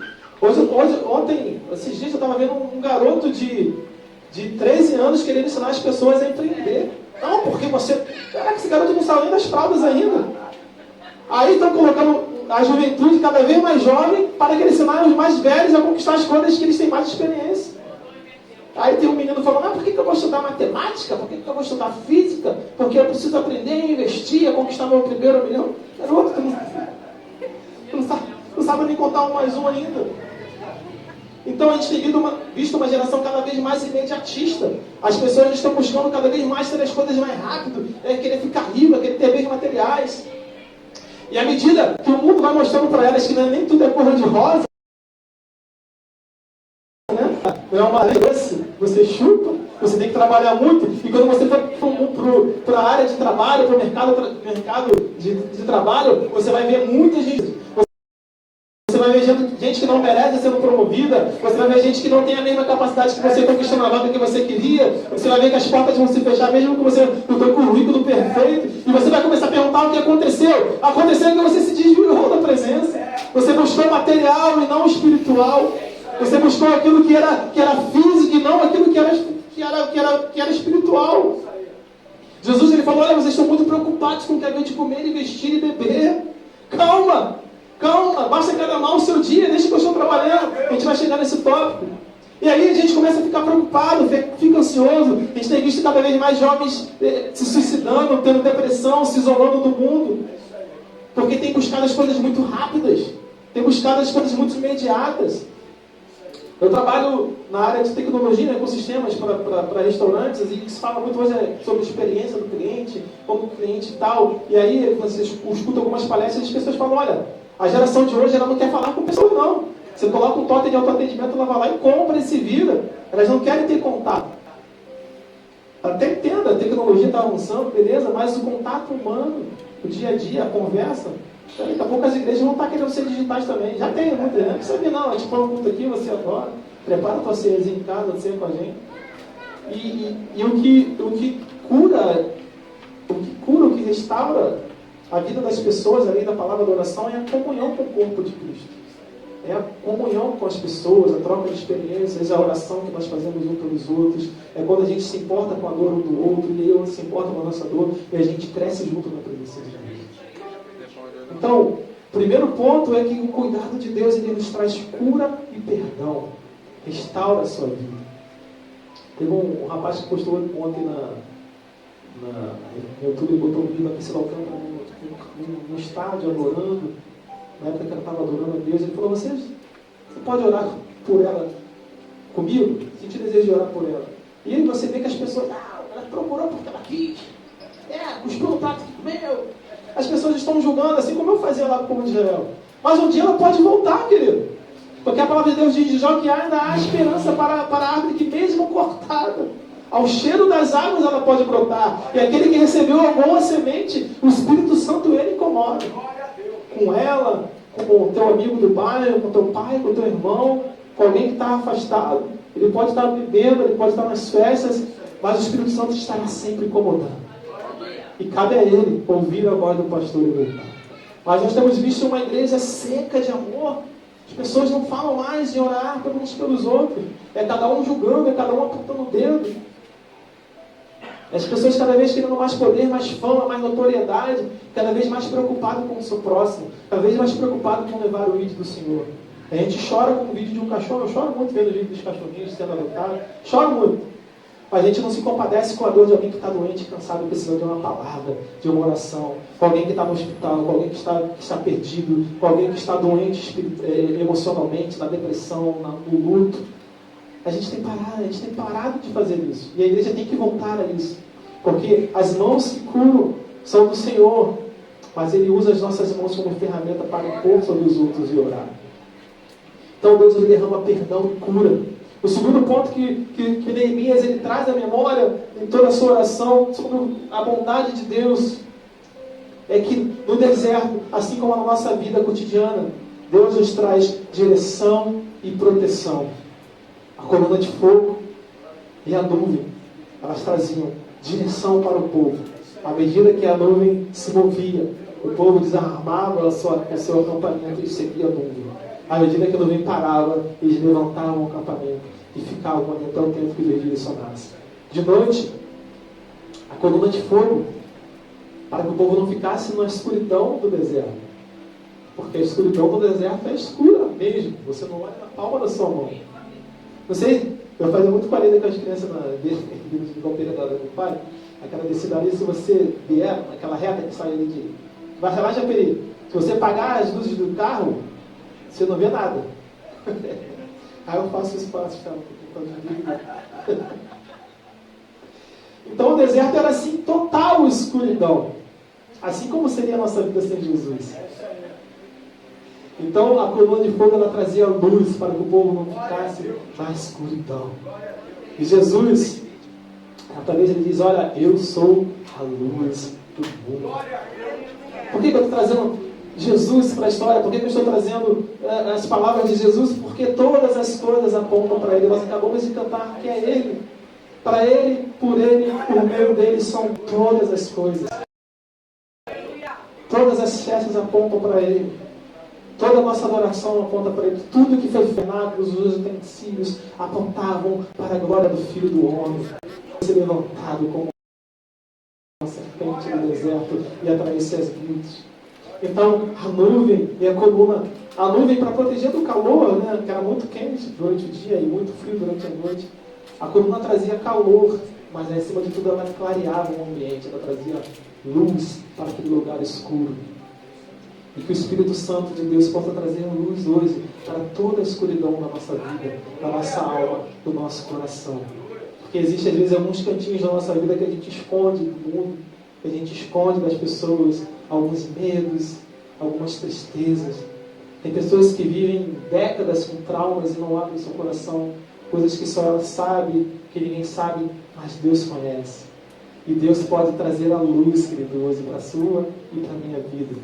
Ontem, esses dias, eu estava vendo um garoto de 13 anos querendo ensinar as pessoas a empreender. Não, porque você... Caraca, esse garoto não saiu nem das fraldas ainda. Aí estão colocando a juventude cada vez mais jovem para que eles ensinem os mais velhos a conquistar as coisas que eles têm mais experiência. Aí tem um menino falando: por que eu vou estudar matemática? Por que eu vou estudar física? Porque eu preciso aprender a investir, a conquistar meu primeiro milhão. Garoto, tu não sabe nem contar 1 mais 1 ainda. Então a gente tem visto uma geração cada vez mais imediatista. As pessoas estão buscando cada vez mais ter as coisas mais rápido, querer ficar rico, querer ter bens materiais. E à medida que o mundo vai mostrando para elas que nem tudo é cor de rosa, né? Não é uma doce, você chupa, você tem que trabalhar muito, e quando você for para a área de trabalho, para o mercado de trabalho, você vai ver muita gente. Você vai ver gente que não merece sendo promovida, você vai ver gente que não tem a mesma capacidade que você, conquistando a vaga que você queria, você vai ver que as portas vão se fechar, mesmo que você não tenha o currículo perfeito, e você vai começar a perguntar o que aconteceu. Aconteceu que você se desviou da presença, você buscou material e não espiritual, você buscou aquilo que era físico e não aquilo que era espiritual. Jesus ele falou: olha, vocês estão muito preocupados com o que é de comer e vestir e beber. Calma, basta agramar o seu dia, deixa que eu estou trabalhando. A gente vai chegar nesse tópico. E aí a gente começa a ficar preocupado, fica ansioso. A gente tem visto cada vez mais jovens se suicidando, tendo depressão, se isolando do mundo. Porque tem buscado as coisas muito rápidas, tem buscado as coisas muito imediatas. Eu trabalho na área de tecnologia, com sistemas para restaurantes, e se fala muito hoje sobre a experiência do cliente, como o cliente e tal. E aí você escuta algumas palestras e as pessoas falam: olha, a geração de hoje ela não quer falar com pessoas, não. Você coloca um totem de autoatendimento, ela vai lá e compra e se vira. Elas não querem ter contato. Até entenda, a tecnologia está avançando, beleza, mas o contato humano, o dia a dia, a conversa, daqui a pouco as igrejas vão estar querendo ser digitais também. Já tem muita, né? Não sabia não, a gente põe um culto aqui, você adora, prepara a tua ceiazinha em casa, você com a gente. E o que cura, o que restaura a vida das pessoas, além da palavra da oração, é a comunhão com o corpo de Cristo. É a comunhão com as pessoas, a troca de experiências, a oração que nós fazemos uns pelos outros. É quando a gente se importa com a dor um do outro, e eu se importa com a nossa dor, e a gente cresce junto na presença de Deus. Então, o primeiro ponto é que o cuidado de Deus ele nos traz cura e perdão. Restaura a sua vida. Teve um rapaz que postou ontem no YouTube, ele botou um vídeo aqui, se não no estádio, adorando. Na época que ela estava adorando a Deus, ele falou: você pode orar por ela comigo? Senti desejo de orar por ela. E aí você vê que as pessoas, ela procurou porque ela quis. Cuspiu no prato que comeu. As pessoas estão julgando, assim como eu fazia lá com o povo de Israel. Mas um dia ela pode voltar, querido. Porque a palavra de Deus diz de Jó que ainda há esperança para a árvore que, mesmo cortada, ao cheiro das águas ela pode brotar. E aquele que recebeu a boa semente, o Espírito Santo ele incomoda. Com ela, com o teu amigo do bairro, com o teu pai, com o teu irmão, com alguém que está afastado. Ele pode estar bebendo, ele pode estar nas festas, mas o Espírito Santo estará sempre incomodando. E cabe a ele ouvir a voz do pastor e voltar. Mas nós temos visto uma igreja seca de amor. As pessoas não falam mais em orar uns pelos outros. É cada um julgando, é cada um apontando o dedo. As pessoas cada vez querendo mais poder, mais fama, mais notoriedade, cada vez mais preocupado com o seu próximo, cada vez mais preocupado com levar o vídeo do Senhor. A gente chora com o vídeo de um cachorro, eu choro muito vendo o vídeo dos cachorrinhos sendo adotados, choro muito. Mas a gente não se compadece com a dor de alguém que está doente, cansado, precisando de uma palavra, de uma oração, com alguém que está no hospital, com alguém que está perdido, com alguém que está doente emocionalmente, na depressão, no luto. A gente tem parado de fazer isso. E a igreja tem que voltar a isso. Porque as mãos que curam são do Senhor. Mas Ele usa as nossas mãos como ferramenta para impor sobre os outros e orar. Então Deus ele derrama perdão e cura. O segundo ponto que Neemias ele traz à memória em toda a sua oração sobre a bondade de Deus é que no deserto, assim como na nossa vida cotidiana, Deus nos traz direção e proteção. A coluna de fogo e a nuvem, elas traziam direção para o povo. À medida que a nuvem se movia, o povo desarmava o seu acampamento e seguia a nuvem. À medida que a nuvem parava, eles levantavam o acampamento e ficavam ali até o tempo que Deus direcionasse. De noite, a coluna de fogo, para que o povo não ficasse na escuridão do deserto. Porque a escuridão do deserto é escura mesmo. Você não olha na palma da sua mão. Não sei, eu fazia muito parede com as crianças na vida de Calpeira da do pai. Aquela descida ali, se você vier, aquela reta que sai ali de Barcelona de Japeri, se você apagar as luzes do carro, você não vê nada. Aí eu faço espaço, tá? Então o deserto era assim, total escuridão. Assim como seria a nossa vida sem Jesus. Então a coluna de fogo ela trazia luz para que o povo não ficasse na escuridão. E Jesus, talvez ele diz, olha, eu sou a luz do mundo. Por que eu estou trazendo Jesus para a história? Por que eu estou trazendo as palavras de Jesus? Porque todas as coisas apontam para Ele. Nós acabamos de cantar que é Ele. Para Ele, por meio dele são todas as coisas. Todas as festas apontam para Ele. Toda a nossa adoração aponta para Ele. Tudo que foi feito, os utensílios apontavam para a glória do Filho do Homem. Ser levantado como uma serpente no deserto e atraísse as vidas. Então, a nuvem e a coluna, a nuvem para proteger do calor, né, que era muito quente durante o dia e muito frio durante a noite. A coluna trazia calor, mas acima de tudo ela clareava o ambiente, ela trazia luz para aquele lugar escuro. E que o Espírito Santo de Deus possa trazer luz hoje para toda a escuridão da nossa vida, da nossa alma, do nosso coração. Porque existe às vezes alguns cantinhos da nossa vida que a gente esconde do mundo, que a gente esconde das pessoas, alguns medos, algumas tristezas. Tem pessoas que vivem décadas com traumas e não abrem seu coração, coisas que só ela sabe, que ninguém sabe, mas Deus conhece. E Deus pode trazer a luz, querido, hoje para a sua e para a minha vida.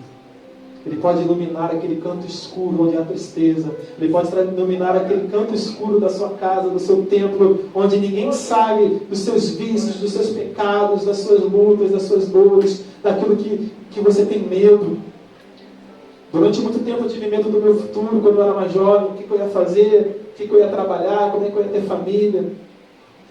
Ele pode iluminar aquele canto escuro onde há tristeza. Ele pode iluminar aquele canto escuro da sua casa, do seu templo, onde ninguém sabe dos seus vícios, dos seus pecados, das suas lutas, das suas dores, daquilo que você tem medo. Durante muito tempo eu tive medo do meu futuro, quando eu era mais jovem, o que eu ia fazer, o que eu ia trabalhar, como é que eu ia ter família.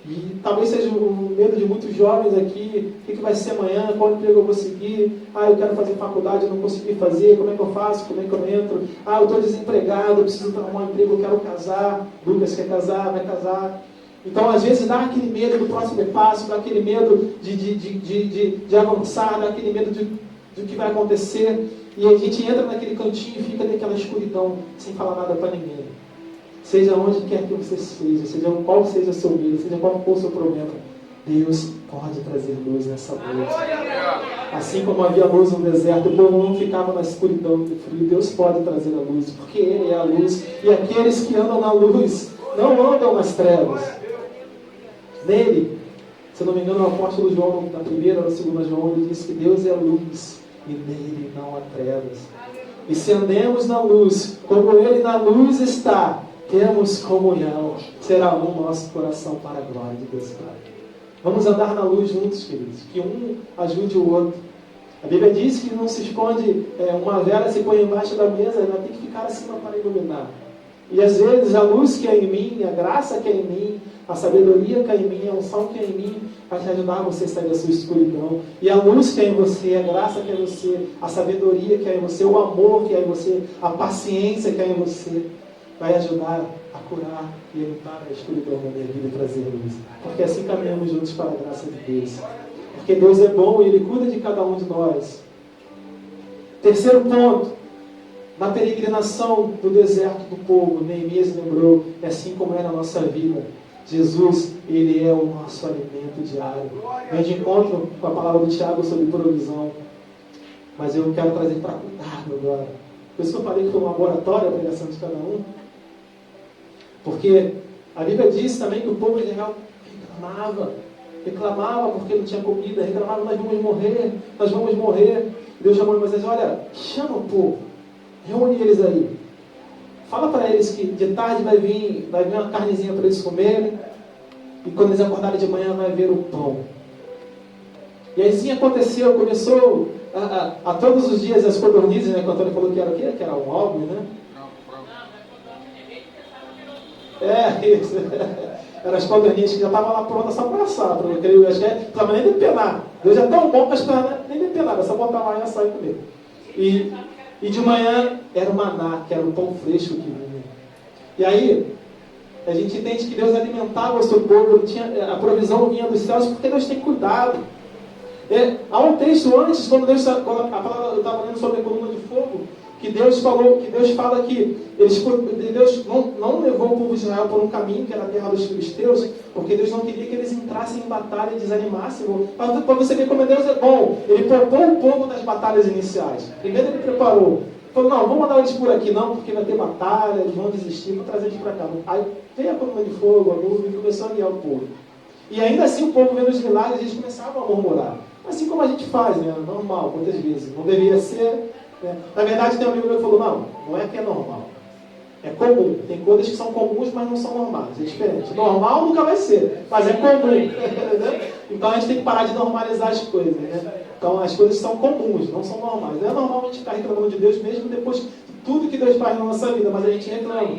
E talvez seja o medo de muitos jovens aqui, o que vai ser amanhã, qual emprego eu vou seguir, eu quero fazer faculdade, eu não consegui fazer, como é que eu faço, como é que eu entro, eu estou desempregado, eu preciso arrumar um emprego, eu quero casar, Lucas quer casar, vai casar. Então às vezes dá aquele medo do próximo passo, dá aquele medo de avançar, dá aquele medo do que vai acontecer, e a gente entra naquele cantinho e fica naquela escuridão, sem falar nada para ninguém. Seja onde quer que você seja qual seja o seu medo, seja qual for o seu problema, Deus pode trazer luz nessa noite. Assim como havia luz no deserto, o povo não ficava na escuridão do frio, Deus pode trazer a luz, porque Ele é a luz, e aqueles que andam na luz não andam nas trevas. Nele, se eu não me engano, o apóstolo João, na primeira ou na segunda João, ele diz que Deus é a luz, e nele não há trevas. E se andemos na luz, como Ele na luz está, temos comunhão, será um nosso coração para a glória de Deus Pai. Vamos andar na luz juntos, queridos, que um ajude o outro. A Bíblia diz que não se esconde uma vela, se põe embaixo da mesa, ela tem que ficar acima para iluminar. E às vezes a luz que é em mim, a graça que é em mim, a sabedoria que é em mim, a unção que é em mim, vai te ajudar a você sair da sua escuridão. E a luz que é em você, a graça que é em você, a sabedoria que é em você, o amor que é em você, a paciência que é em você, vai ajudar a curar e evitar a escuridão da minha vida e trazer luz. Porque assim caminhamos juntos para a graça de Deus. Porque Deus é bom e Ele cuida de cada um de nós. Terceiro ponto, na peregrinação do deserto do povo, Neemias lembrou, é assim como é na nossa vida. Jesus, Ele é o nosso alimento diário. Vem de encontro com a palavra do Tiago sobre provisão. Mas eu quero trazer para cuidado agora. Por isso que eu falei que foi um laboratório a pregação de cada um. Porque a Bíblia diz também que o povo de Israel reclamava porque não tinha comida, reclamava, nós vamos morrer. Deus chamou Moisés, olha, chama o povo, reúne eles aí. Fala para eles que de tarde vai vir uma carnezinha para eles comerem, e quando eles acordarem de manhã vai ver o pão. E assim aconteceu, começou a todos os dias as codornizes, né, que o Antônio falou que era o quê? Que era um algo, né? Isso. Eram as codorninhas que já estavam lá prontas só para assar. Eu acho que não precisava nem depenar. Deus é tão bom que as pernas nem depenar, é só botar lá e assar e comer. E de manhã era o maná, que era o pão fresco que vinha. E aí, a gente entende que Deus alimentava o seu povo, a provisão vinha dos céus, porque Deus tem cuidado. Há um texto antes, quando eu estava lendo sobre a coluna de fogo, que Deus fala que Deus não levou o povo de Israel por um caminho que era a terra dos filisteus, porque Deus não queria que eles entrassem em batalha e desanimassem. Para você ver como Deus é bom, Ele poupou o povo das batalhas iniciais. Primeiro Ele preparou. Falou, não, vamos mandar eles por aqui não, porque vai ter batalha, eles vão desistir, vou trazer eles para cá. Aí veio a coluna de fogo, a nuvem, e começou a guiar o povo. E ainda assim o povo vendo os milagres, eles começavam a murmurar. Assim como a gente faz, né? Normal, muitas vezes. Não deveria ser. Né? Na verdade, tem um amigo meu que falou, não é que é normal. É comum. Tem coisas que são comuns, mas não são normais. É diferente. Normal nunca vai ser, mas é comum. Então a gente tem que parar de normalizar as coisas. Né? Então as coisas são comuns, não são normais. Não é normal a gente ficar reclamando de Deus mesmo depois de tudo que Deus faz na nossa vida, mas a gente reclama.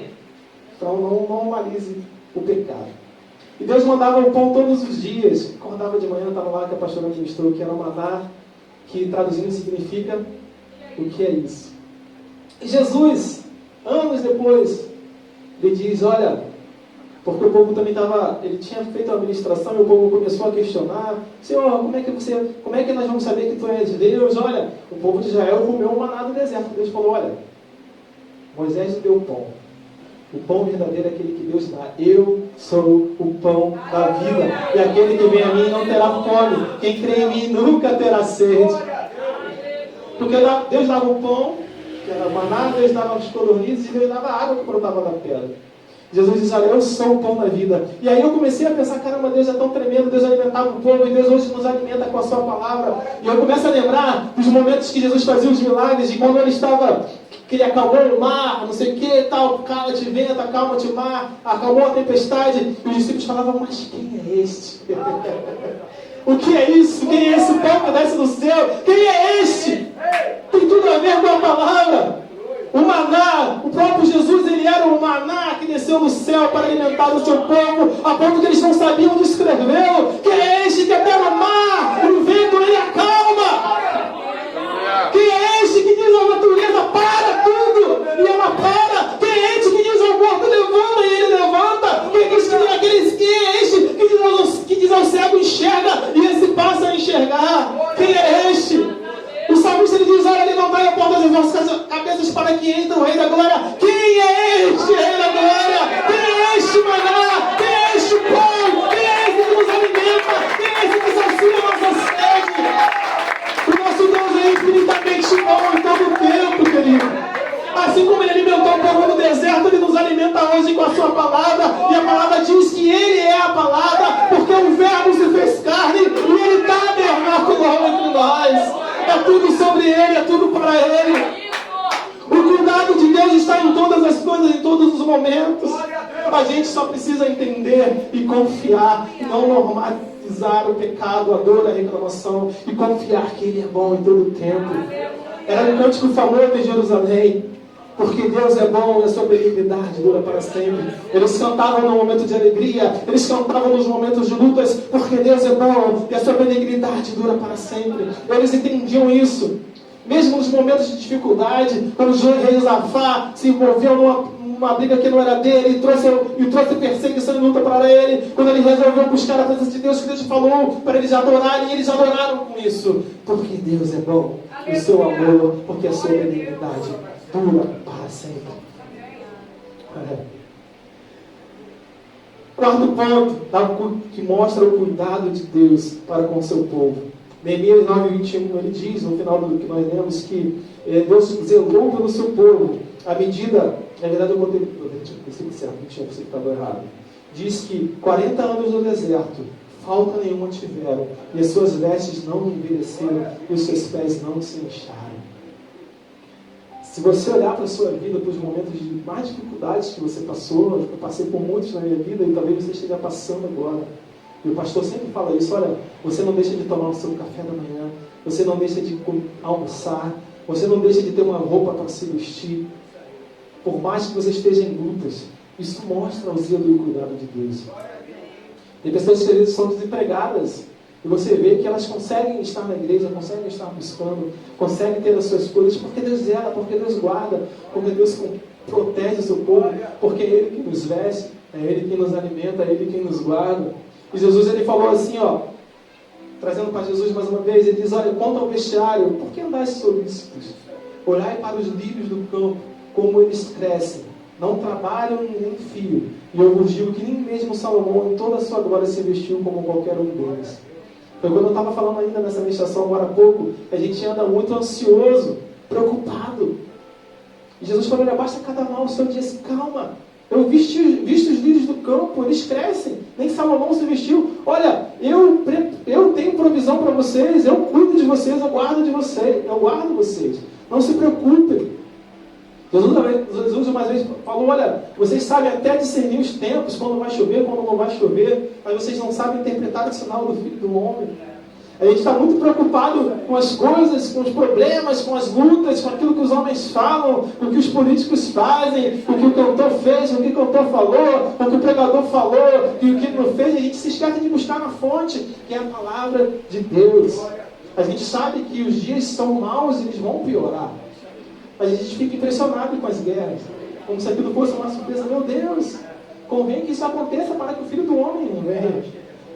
Então não normalize o pecado. E Deus mandava o pão todos os dias. Acordava de manhã, estava lá que a pastora ministrou, que era o maná, que traduzindo significa o que é isso. E Jesus, anos depois, ele diz, olha, porque o povo também ele tinha feito a administração e o povo começou a questionar, Senhor, como é que nós vamos saber que tu és Deus? Olha, o povo de Israel comeu o maná do deserto. Deus falou, olha, Moisés deu o pão. O pão verdadeiro é aquele que Deus dá. Eu sou o pão da vida. E aquele que vem a mim não terá fome. Quem crê em mim nunca terá sede. Porque Deus dava o pão, que era maná, Deus dava os codornizes e Deus dava a água que brotava da pedra. Jesus diz, olha, eu sou o pão da vida. E aí eu comecei a pensar, caramba, Deus é tão tremendo, Deus alimentava o povo, e Deus hoje nos alimenta com a sua palavra. E eu começo a lembrar dos momentos que Jesus fazia os milagres, de quando que ele acalmou o mar, não sei o que, tal, cala-te vento, acalma-te o mar, acalmou a tempestade, e os discípulos falavam, mas quem é este? O que é isso? Quem é esse pão que desce do céu? Quem é este? Tem tudo a ver com a palavra. O maná, o próprio Jesus, ele era o maná que desceu do céu para alimentar o seu povo, a ponto que eles não sabiam descrevê-lo. Quem é este que até no mar, o vento ele acalma? Quem é este que diz à natureza, para tudo, e ela para? Quem é este que diz ao morto, levanta, e ele levanta? Quem é este que diz ao cego, enxerga, e esse passa a enxergar? Quem é este? O salmista ele diz, olha, ele não vai a porta das vossas cabeças para que entre o Rei da Glória. Quem é este Rei da Glória? Quem é este maná? Quem é este pão? Quem é esse que nos alimenta? Quem é esse que sacia a nossa sede? O nosso Deus é infinitamente bom em todo o tempo, querido. Assim como ele alimentou o povo no deserto, ele nos alimenta hoje com a sua palavra. E a palavra diz que ele é a palavra, porque o verbo se fez carne e ele tabernaculou entre nós. É tudo sobre ele, é tudo para ele. O cuidado de Deus está em todas as coisas, em todos os momentos. A gente só precisa entender e confiar, e não normalizar o pecado, a dor, a reclamação, e confiar que ele é bom em todo o tempo. Era um cântico famoso em Jerusalém, porque Deus é bom e a sua benignidade dura para sempre. Eles cantavam no momento de alegria, eles cantavam nos momentos de lutas, porque Deus é bom e a sua benignidade dura para sempre. Eles entendiam isso. Mesmo nos momentos de dificuldade, quando o rei Josafá se envolveu numa briga que não era dele, e trouxe perseguição e luta para ele, quando ele resolveu buscar a presença de Deus, que Deus falou para eles adorarem, e eles adoraram com isso. Porque Deus é bom, o seu amor, porque a sua benignidade dura para sempre. Quarto ponto, que mostra o cuidado de Deus para com o seu povo. Neemias 9:21, ele diz, no final do que nós lemos, que Deus zelou pelo seu povo, à medida, na verdade eu botei versículo certo, 21, você que estava errado. Diz que 40 anos no deserto, falta nenhuma tiveram, e as suas vestes não envelheceram, e os seus pés não se incharam. Se você olhar para a sua vida, para os momentos de mais dificuldades que você passou, eu passei por muitos na minha vida, e talvez você esteja passando agora. E o pastor sempre fala isso, olha, você não deixa de tomar o seu café da manhã, você não deixa de almoçar, você não deixa de ter uma roupa para se vestir, por mais que você esteja em lutas. Isso mostra o zelo e o cuidado de Deus. Tem pessoas que são desempregadas, e você vê que elas conseguem estar na igreja, conseguem estar buscando, conseguem ter as suas coisas, porque Deus zela, porque Deus guarda, porque Deus protege o seu povo, porque é Ele que nos veste, é Ele que nos alimenta, é Ele quem nos guarda. E Jesus ele falou assim, trazendo para Jesus mais uma vez, ele diz, olha, quanto ao bestiário, por que andais solícitos? Olhai para os lírios do campo, como eles crescem, não trabalham nem fiam. E eu vos digo que nem mesmo Salomão em toda a sua glória se vestiu como qualquer um deles. Foi quando eu estava falando ainda nessa ministração agora há pouco, a gente anda muito ansioso, preocupado. E Jesus falou, olha, basta cada mal, o Senhor disse, calma, eu visto os lírios do campo, eles crescem, nem Salomão se vestiu. Olha, eu tenho provisão para vocês, eu cuido de vocês, eu guardo vocês. Não se preocupem. Jesus uma vez falou, olha, vocês sabem até discernir os tempos, quando vai chover, quando não vai chover, mas vocês não sabem interpretar o sinal do Filho do Homem. A gente está muito preocupado com as coisas, com os problemas, com as lutas, com aquilo que os homens falam, com o que os políticos fazem, com o que o cantor fez, com o que o cantor falou, com o que o pregador falou, e o que não fez. A gente se esquece de buscar na fonte, que é a palavra de Deus. A gente sabe que os dias são maus e eles vão piorar. Mas a gente fica impressionado com as guerras, como se aquilo fosse uma surpresa. Meu Deus, convém que isso aconteça para que o Filho do Homem venha.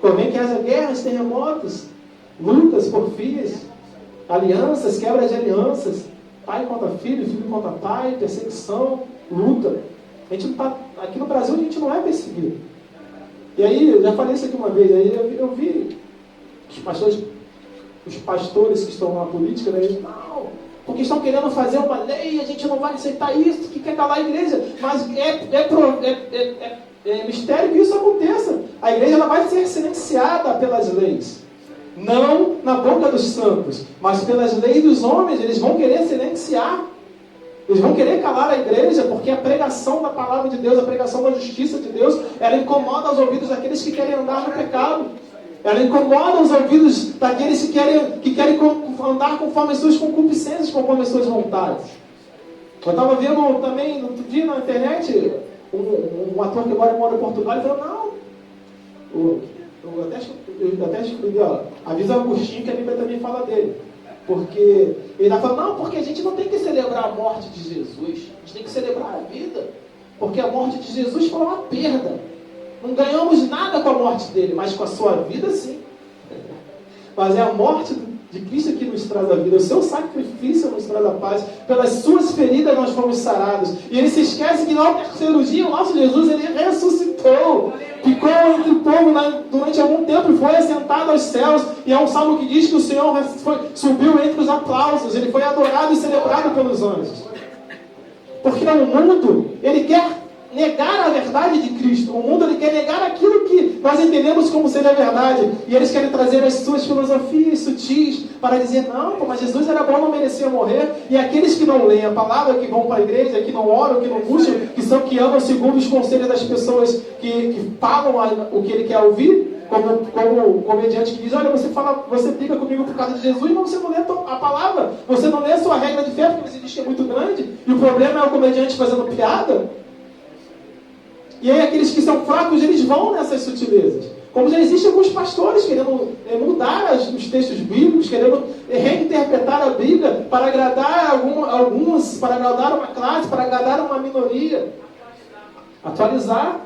Convém que haja guerras, terremotos, lutas, porfias, alianças, quebra de alianças, pai contra filho, filho contra pai, perseguição, luta. A gente não tá, aqui no Brasil a gente não é perseguido. E aí, eu já falei isso aqui uma vez, aí eu vi os pastores que estão na política, né, eles, não, porque estão querendo fazer uma lei, a gente não vai aceitar isso, que quer calar a igreja, mas é mistério que isso aconteça. A igreja ela vai ser silenciada pelas leis. Não na boca dos santos, mas pelas leis dos homens. Eles vão querer silenciar. Eles vão querer calar a igreja, porque a pregação da palavra de Deus, a pregação da justiça de Deus, ela incomoda os ouvidos daqueles que querem andar no pecado. Ela incomoda os ouvidos daqueles que querem andar conforme as suas concupiscências, conforme as suas vontades. Eu estava vendo também, outro dia na internet, um ator que agora mora em Portugal, ele falou, não, eu até escrevi, avisa Agostinho que a Bíblia também fala dele. Porque ele está falando, não, porque a gente não tem que celebrar a morte de Jesus, a gente tem que celebrar a vida, porque a morte de Jesus foi uma perda. Não ganhamos nada com a morte dele, mas com a sua vida sim. Mas é a morte de Cristo que nos traz a vida, o seu sacrifício nos traz a paz, pelas suas feridas nós fomos sarados. E ele se esquece que no terceiro dia o nosso Jesus, ele ressuscitou, ficou entre o povo durante algum tempo e foi assentado aos céus. E é um salmo que diz que o Senhor subiu entre os aplausos, ele foi adorado e celebrado pelos anjos. Porque o mundo, ele quer negar a verdade de Cristo. O mundo ele quer negar aquilo que nós entendemos como ser a verdade. E eles querem trazer as suas filosofias sutis para dizer, não, mas Jesus era bom, não merecia morrer. E aqueles que não leem a palavra, que vão para a igreja, que não oram, que não buscam, que amam segundo os conselhos das pessoas que falam o que ele quer ouvir, como o comediante que diz, olha, você briga comigo por causa de Jesus, mas você não lê a palavra, você não lê a sua regra de fé, porque você diz que é muito grande, e o problema é o comediante fazendo piada. E aí aqueles que são fracos, eles vão nessas sutilezas. Como já existem alguns pastores querendo mudar os textos bíblicos, querendo reinterpretar a Bíblia para agradar alguns, para agradar uma classe, para agradar uma minoria. Atualizar.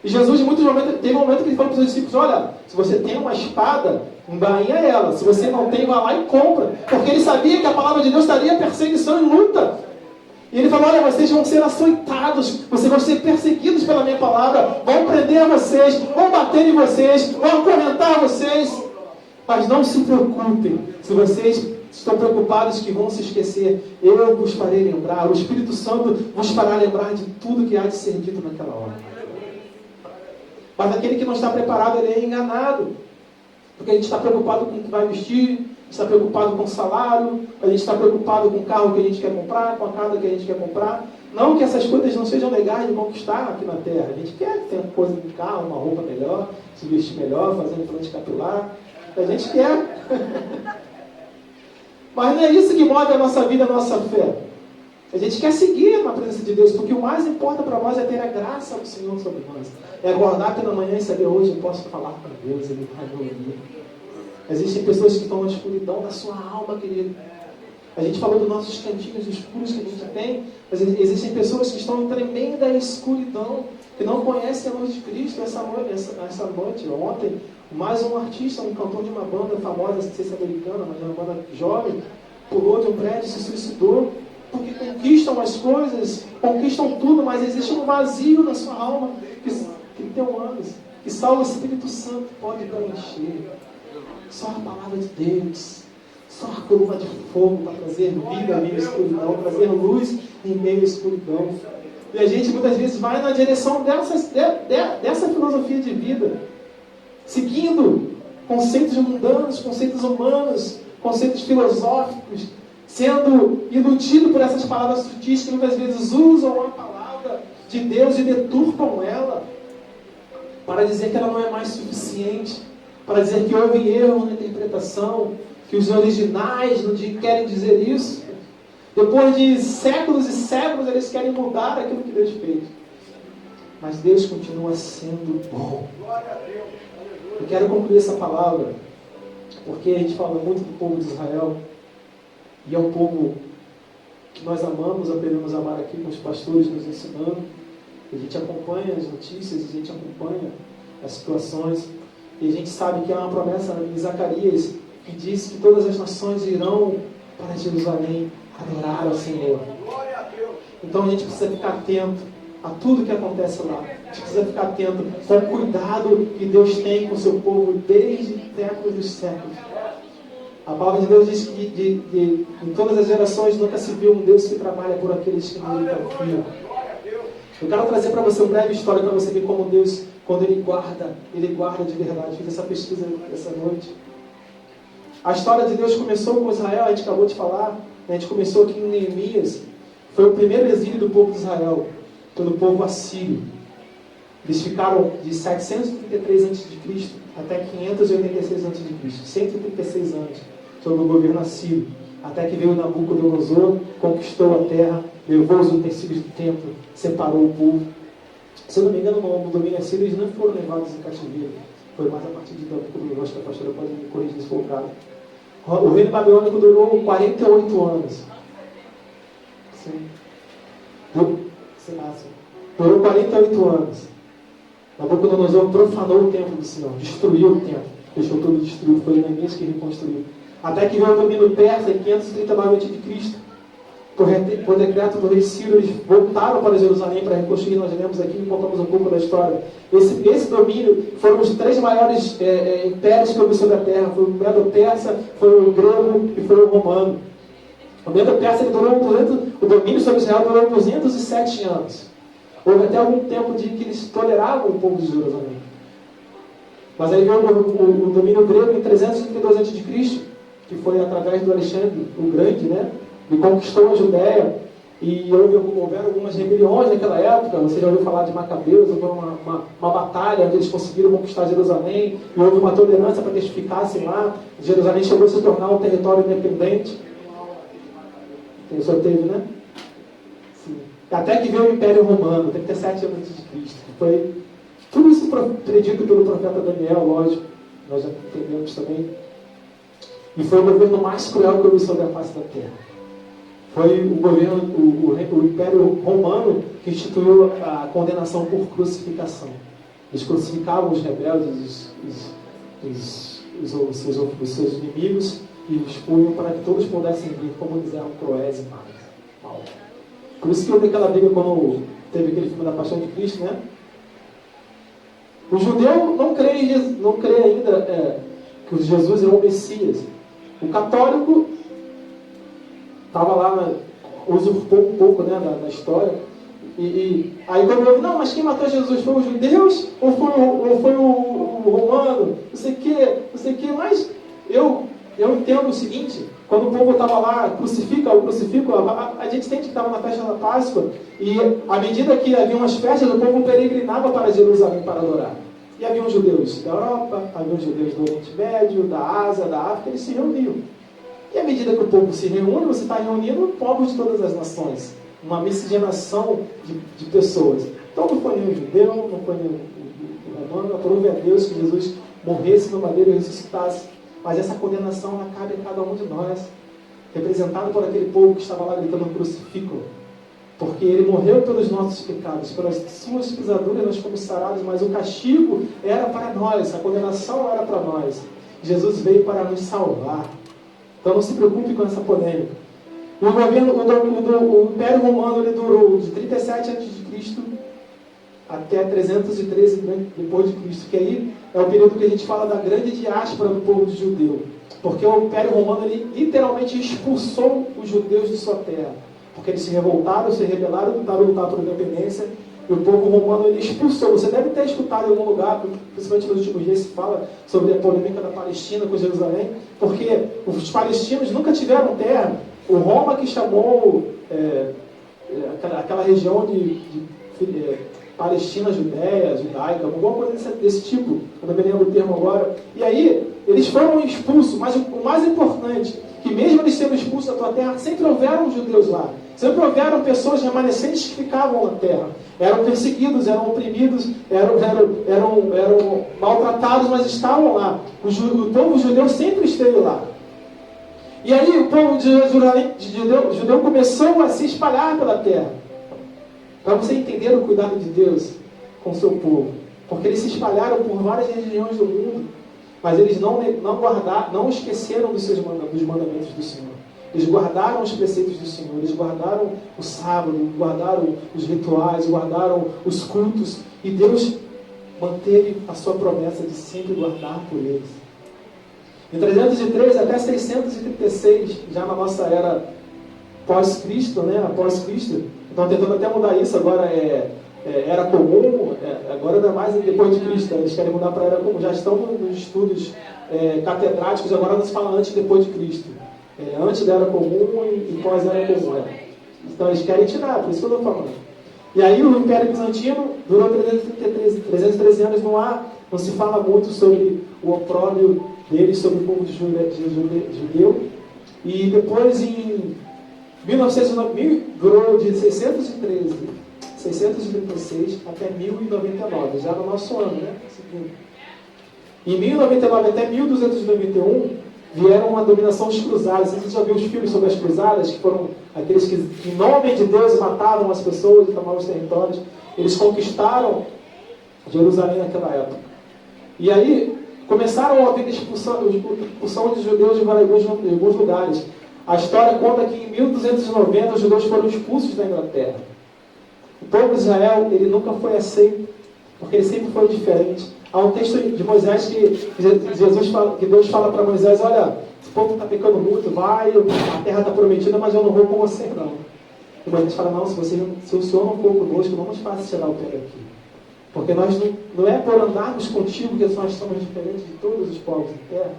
E Jesus, em muitos momentos, teve um momento que ele falou para os seus discípulos, olha, se você tem uma espada, embainha ela. Se você não tem, vá lá e compra. Porque ele sabia que a palavra de Deus estaria perseguição e luta. E ele falou, olha, vocês vão ser açoitados, vocês vão ser perseguidos pela minha palavra, vão prender vocês, vão bater em vocês, vão acorrentar vocês. Mas não se preocupem, se vocês estão preocupados que vão se esquecer, eu vos farei lembrar, o Espírito Santo vos fará lembrar de tudo que há de ser dito naquela hora. Mas aquele que não está preparado, ele é enganado, porque a gente está preocupado com o que vai vestir, a gente está preocupado com o salário, a gente está preocupado com o carro que a gente quer comprar, com a casa que a gente quer comprar. Não que essas coisas não sejam legais de conquistar aqui na Terra. A gente quer ter uma coisa de carro, uma roupa melhor, se vestir melhor, fazer um implante capilar. A gente quer. Mas não é isso que move a nossa vida, a nossa fé. A gente quer seguir na presença de Deus, porque o mais importa para nós é ter a graça do Senhor sobre nós. É acordar pela manhã e saber, hoje eu posso falar para Deus, Ele vai me ouvir. Existem pessoas que estão na escuridão da sua alma, querido. A gente falou dos nossos cantinhos escuros que a gente tem, mas existem pessoas que estão em tremenda escuridão, que não conhecem a luz de Cristo. Essa noite, ontem, mais um artista, um cantor de uma banda famosa, não sei se é americana, mas é uma banda jovem, pulou de um prédio e se suicidou. porque conquistam as coisas, conquistam tudo, mas existe um vazio na sua alma que 31 anos, que só o Espírito Santo pode preencher. Só a palavra de Deus, só a coluna de fogo para trazer vida em meio à escuridão, trazer luz em meio à escuridão. E a gente muitas vezes vai na direção dessa filosofia de vida, seguindo conceitos mundanos, conceitos humanos, conceitos filosóficos, sendo iludido por essas palavras sutis que muitas vezes usam a palavra de Deus e deturpam ela para dizer que ela não é mais suficiente, para dizer que houve erro na interpretação, que os originais não querem dizer isso. Depois de séculos e séculos, eles querem mudar aquilo que Deus fez. Mas Deus continua sendo bom. Eu quero concluir essa palavra, porque a gente fala muito do povo de Israel, e é um povo que nós amamos, aprendemos a amar aqui com os pastores nos ensinando. A gente acompanha as notícias, a gente acompanha as situações, e a gente sabe que há uma promessa em Zacarias que diz que todas as nações irão para Jerusalém adorar ao Senhor. Então a gente precisa ficar atento a tudo que acontece lá. A gente precisa ficar atento com o cuidado que Deus tem com o seu povo desde séculos dos séculos. A palavra de Deus diz que em todas as gerações nunca se viu um Deus que trabalha por aqueles que nele confiam. Eu quero trazer para você uma breve história para você ver como Deus, quando Ele guarda de verdade. Eu fiz essa pesquisa essa noite. A história de Deus começou com Israel, a gente acabou de falar, a gente começou aqui em Neemias. Foi o primeiro exílio do povo de Israel, pelo povo assírio. Eles ficaram de 733 a.C. até 586 a.C., 136 anos, sob o governo assírio, até que veio Nabucodonosor, conquistou a terra, levou os utensílios do templo, separou o povo. Se eu não me engano, no domínio assírio eles não foram levados em cativeiro. Foi mais a partir de Nabucodonosor, acho que a pastora pode me corrigir se for o caso. O reino babilônico durou 48 anos. Sim. Durou 48 anos. Nabucodonosor profanou o templo do Senhor, destruiu o templo, deixou tudo destruído, foi Neemias que reconstruiu. Até que veio o domínio persa em 539 a.C. Por decreto do rei Ciro, eles voltaram para Jerusalém para reconstruir. Nós lemos aqui e contamos um pouco da história. Esse domínio foram os três maiores impérios que houve sobre a terra. Foi o Medo-Persa, foi o grego e foi o romano. O Medo-Persa o domínio sobre Israel durou 207 anos. Houve até algum tempo de que eles toleravam o povo de Jerusalém. Mas aí veio o domínio grego em 332 a.C., que foi através do Alexandre o Grande, né? Ele conquistou a Judéia, e houveram algumas rebeliões naquela época. Você já ouviu falar de Macabeus? Houve uma batalha onde eles conseguiram conquistar Jerusalém, e houve uma tolerância para que eles ficassem lá. Jerusalém chegou a se tornar um território independente. Quem só teve, né? Sim. Até que veio o Império Romano, 37 anos antes de Cristo. Foi tudo isso predito pelo profeta Daniel, lógico. Nós já entendemos também. E foi o governo mais cruel que houve sobre a face da terra. Foi o governo, o Império Romano, que instituiu a condenação por crucificação. Eles crucificavam os rebeldes, os seus inimigos, e os punham para que todos pudessem vir como eles eram cruéis e maus. Por isso que houve aquela briga quando teve aquele filme da Paixão de Cristo, né? O judeu não crê ainda que Jesus é o Messias. O católico estava lá, usurpou um pouco, né, da história. E aí quando eu não, mas quem matou Jesus foi os judeus ou foi o romano? Não sei o que, mas eu entendo o seguinte: quando o povo estava lá, crucifica, a gente sente que estava na festa da Páscoa, e à medida que havia umas festas, o povo peregrinava para Jerusalém para adorar. E havia judeus da Europa, havia judeus do Oriente Médio, da Ásia, da África, eles se reuniam. E à medida que o povo se reúne, você está reunindo povos de todas as nações, uma miscigenação de pessoas. Então não foi nenhum judeu, não foi nenhum romano, aprove a Deus que Jesus morresse no madeiro e ressuscitasse. Mas essa condenação ela cabe a cada um de nós, representado por aquele povo que estava lá gritando crucifixo, porque ele morreu pelos nossos pecados, pelas suas pisaduras nós fomos sarados, mas o castigo era para nós, a condenação era para nós. Jesus veio para nos salvar. Então não se preocupe com essa polêmica. O Império Romano ele durou de 37 a.C. até 313 depois de Cristo, que aí é o período que a gente fala da grande diáspora do povo judeu. Porque o Império Romano ele literalmente expulsou os judeus de sua terra. Porque eles se revoltaram, se rebelaram, tentaram lutar por independência. E o povo romano ele expulsou. Você deve ter escutado em algum lugar, principalmente nos últimos dias, se fala sobre a polêmica da Palestina com Jerusalém, porque os palestinos nunca tiveram terra. O Roma que chamou aquela região de Palestina, Judéia, judaica, alguma coisa desse tipo, eu não me lembro o termo agora. E aí, eles foram expulsos, mas o mais importante, que mesmo eles sendo expulsos da tua terra, sempre houveram judeus lá. Sempre houveram pessoas remanescentes que ficavam na terra. Eram perseguidos, eram oprimidos, eram maltratados, mas estavam lá. O povo judeu sempre esteve lá. E aí o povo judeu começou a se espalhar pela terra. Para você entender o cuidado de Deus com o seu povo. Porque eles se espalharam por várias regiões do mundo, mas eles não esqueceram dos mandamentos do Senhor. Eles guardaram os preceitos do Senhor, eles guardaram o sábado, guardaram os rituais, guardaram os cultos, e Deus manteve a sua promessa de sempre guardar por eles. De 313 até 636, já na nossa era pós-Cristo, né? Após Cristo, estão tentando até mudar isso, agora era comum, agora não é mais depois de Cristo, eles querem mudar para era comum, já estão nos estudos catedráticos, agora não se fala antes e depois de Cristo. Antes da era comum e pós era comum. Então eles querem tirar, por isso que eu estou falando. E aí o Império Bizantino durou 313 anos no ar, não se fala muito sobre o opróbrio deles sobre o povo judeu. E depois em 1909, durou de 636 até 1099, já no nosso ano, né? Em 1099 até 1291, vieram a dominação dos cruzados. Você já viu os filmes sobre as cruzadas, que foram aqueles que, em nome de Deus, matavam as pessoas e tomavam os territórios. Eles conquistaram Jerusalém naquela época. E aí, começaram a haver expulsão de judeus de alguns lugares. A história conta que em 1290 os judeus foram expulsos da Inglaterra. O povo de Israel, ele nunca foi aceito, porque ele sempre foi diferente. Há um texto de Moisés que Deus fala para Moisés: olha, esse povo está pecando muito, vai, a terra está prometida, mas eu não vou com você não. E Moisés fala: não, se o Senhor não for conosco, não nos faça tirar o pé daqui. Porque nós não é por andarmos contigo que nós somos diferentes de todos os povos da terra.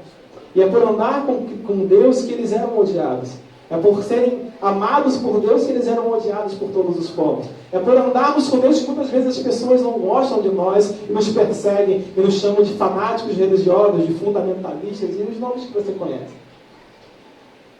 E é por andar com Deus que eles eram odiados. É por serem amados por Deus que eles eram odiados por todos os povos. É por andarmos com Deus que muitas vezes as pessoas não gostam de nós e nos perseguem e nos chamam de fanáticos religiosos, de fundamentalistas e os nomes que você conhece.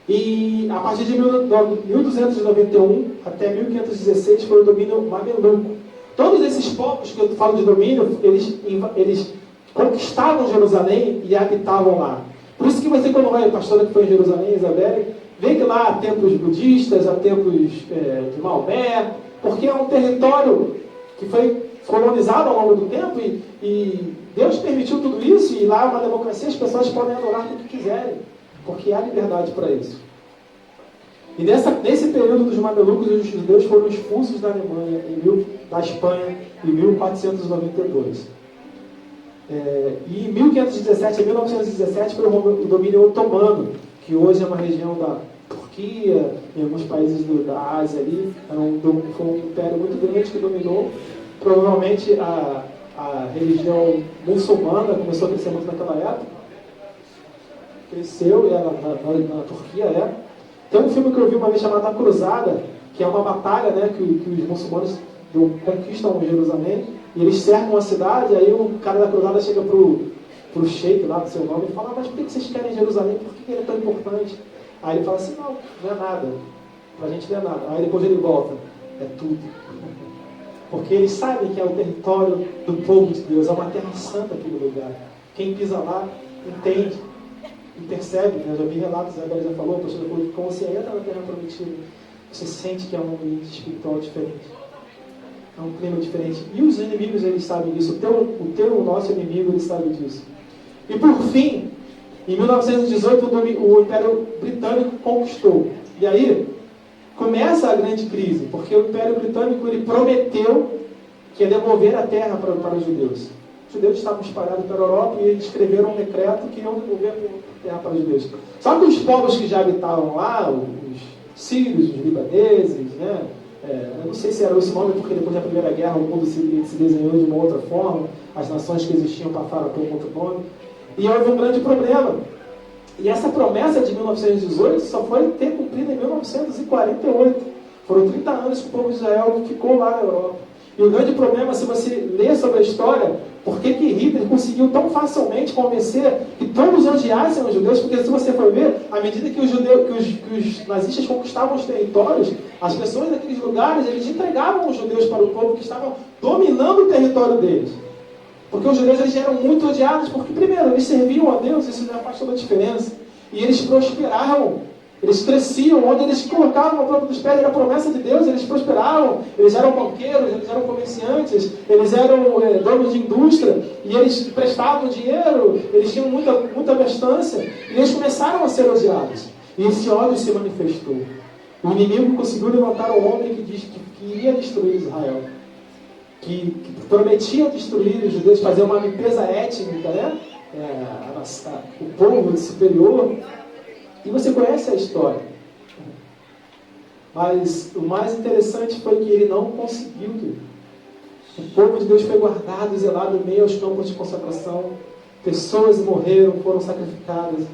E a partir de 1291 até 1516 foi o domínio mameluco. Todos esses povos que eu falo de domínio, eles conquistavam Jerusalém e habitavam lá. Por isso que você, quando vai, a pastora que foi em Jerusalém, Isabelle, vê que lá há templos budistas, há templos de Maomé, porque é um território que foi colonizado ao longo do tempo e Deus permitiu tudo isso, e lá é uma democracia, as pessoas podem adorar o que quiserem, porque há liberdade para isso. E nesse período dos mamelucos, os judeus foram expulsos da Alemanha, da Espanha, em 1492. E em 1517 a 1917 foi o domínio otomano, que hoje é uma região da Turquia, em alguns países da Ásia ali. Foi um império muito grande que dominou. Provavelmente a religião muçulmana começou a crescer muito naquela época. Cresceu na Turquia, Tem um filme que eu vi uma vez chamado A Cruzada, que é uma batalha, né, que os muçulmanos conquistam Jerusalém, e eles cercam a cidade. Aí o cara da cruzada chega pro sheik lá do seu nome e fala: mas por que vocês querem Jerusalém? Por que ele é tão importante? Aí ele fala assim: não é nada, pra gente não é nada. Aí depois ele volta: é tudo. Porque eles sabem que é o território do povo de Deus, é uma terra santa aquele lugar. Quem pisa lá entende e percebe, né? Eu já vi relatos, a Isabelle já falou, como você entra na terra prometida, você sente que é um ambiente espiritual diferente. É um clima diferente. E os inimigos, eles sabem disso. O nosso inimigo, ele sabe disso. E por fim, em 1918, o Império Britânico conquistou. E aí, começa a grande crise, porque o Império Britânico ele prometeu que ia devolver a terra para os judeus. Os judeus estavam espalhados pela Europa e eles escreveram um decreto que iam devolver a terra para os judeus. Só que os povos que já habitavam lá, os sírios, os libaneses, né? Eu não sei se era esse nome, porque depois da Primeira Guerra o mundo se desenhou de uma outra forma, as nações que existiam passaram por um outro nome, e houve um grande problema. E essa promessa de 1918 só foi ter cumprida em 1948. Foram 30 anos que o povo de Israel ficou lá na Europa. E o grande problema, se você ler sobre a história, por que Hitler conseguiu tão facilmente convencer que todos odiassem os judeus? Porque se você for ver, à medida que os nazistas conquistavam os territórios, as pessoas daqueles lugares, eles entregavam os judeus para o povo que estavam dominando o território deles. Porque os judeus eles eram muito odiados, porque primeiro, eles serviam a Deus, isso já faz toda a diferença. E eles prosperavam, eles cresciam, onde eles colocavam a planta dos pés, era a promessa de Deus, eles prosperavam, eles eram banqueiros, eles eram comerciantes, eles eram donos de indústria, e eles prestavam dinheiro, eles tinham muita abastança, e eles começaram a ser odiados. E esse ódio se manifestou. O inimigo conseguiu levantar um homem que iria destruir Israel, que prometia destruir os judeus, fazer uma limpeza étnica, né? O povo superior. E você conhece a história. Mas o mais interessante foi que ele não conseguiu. O povo de Deus foi guardado e zelado em meio aos campos de concentração. Pessoas morreram, foram sacrificadas.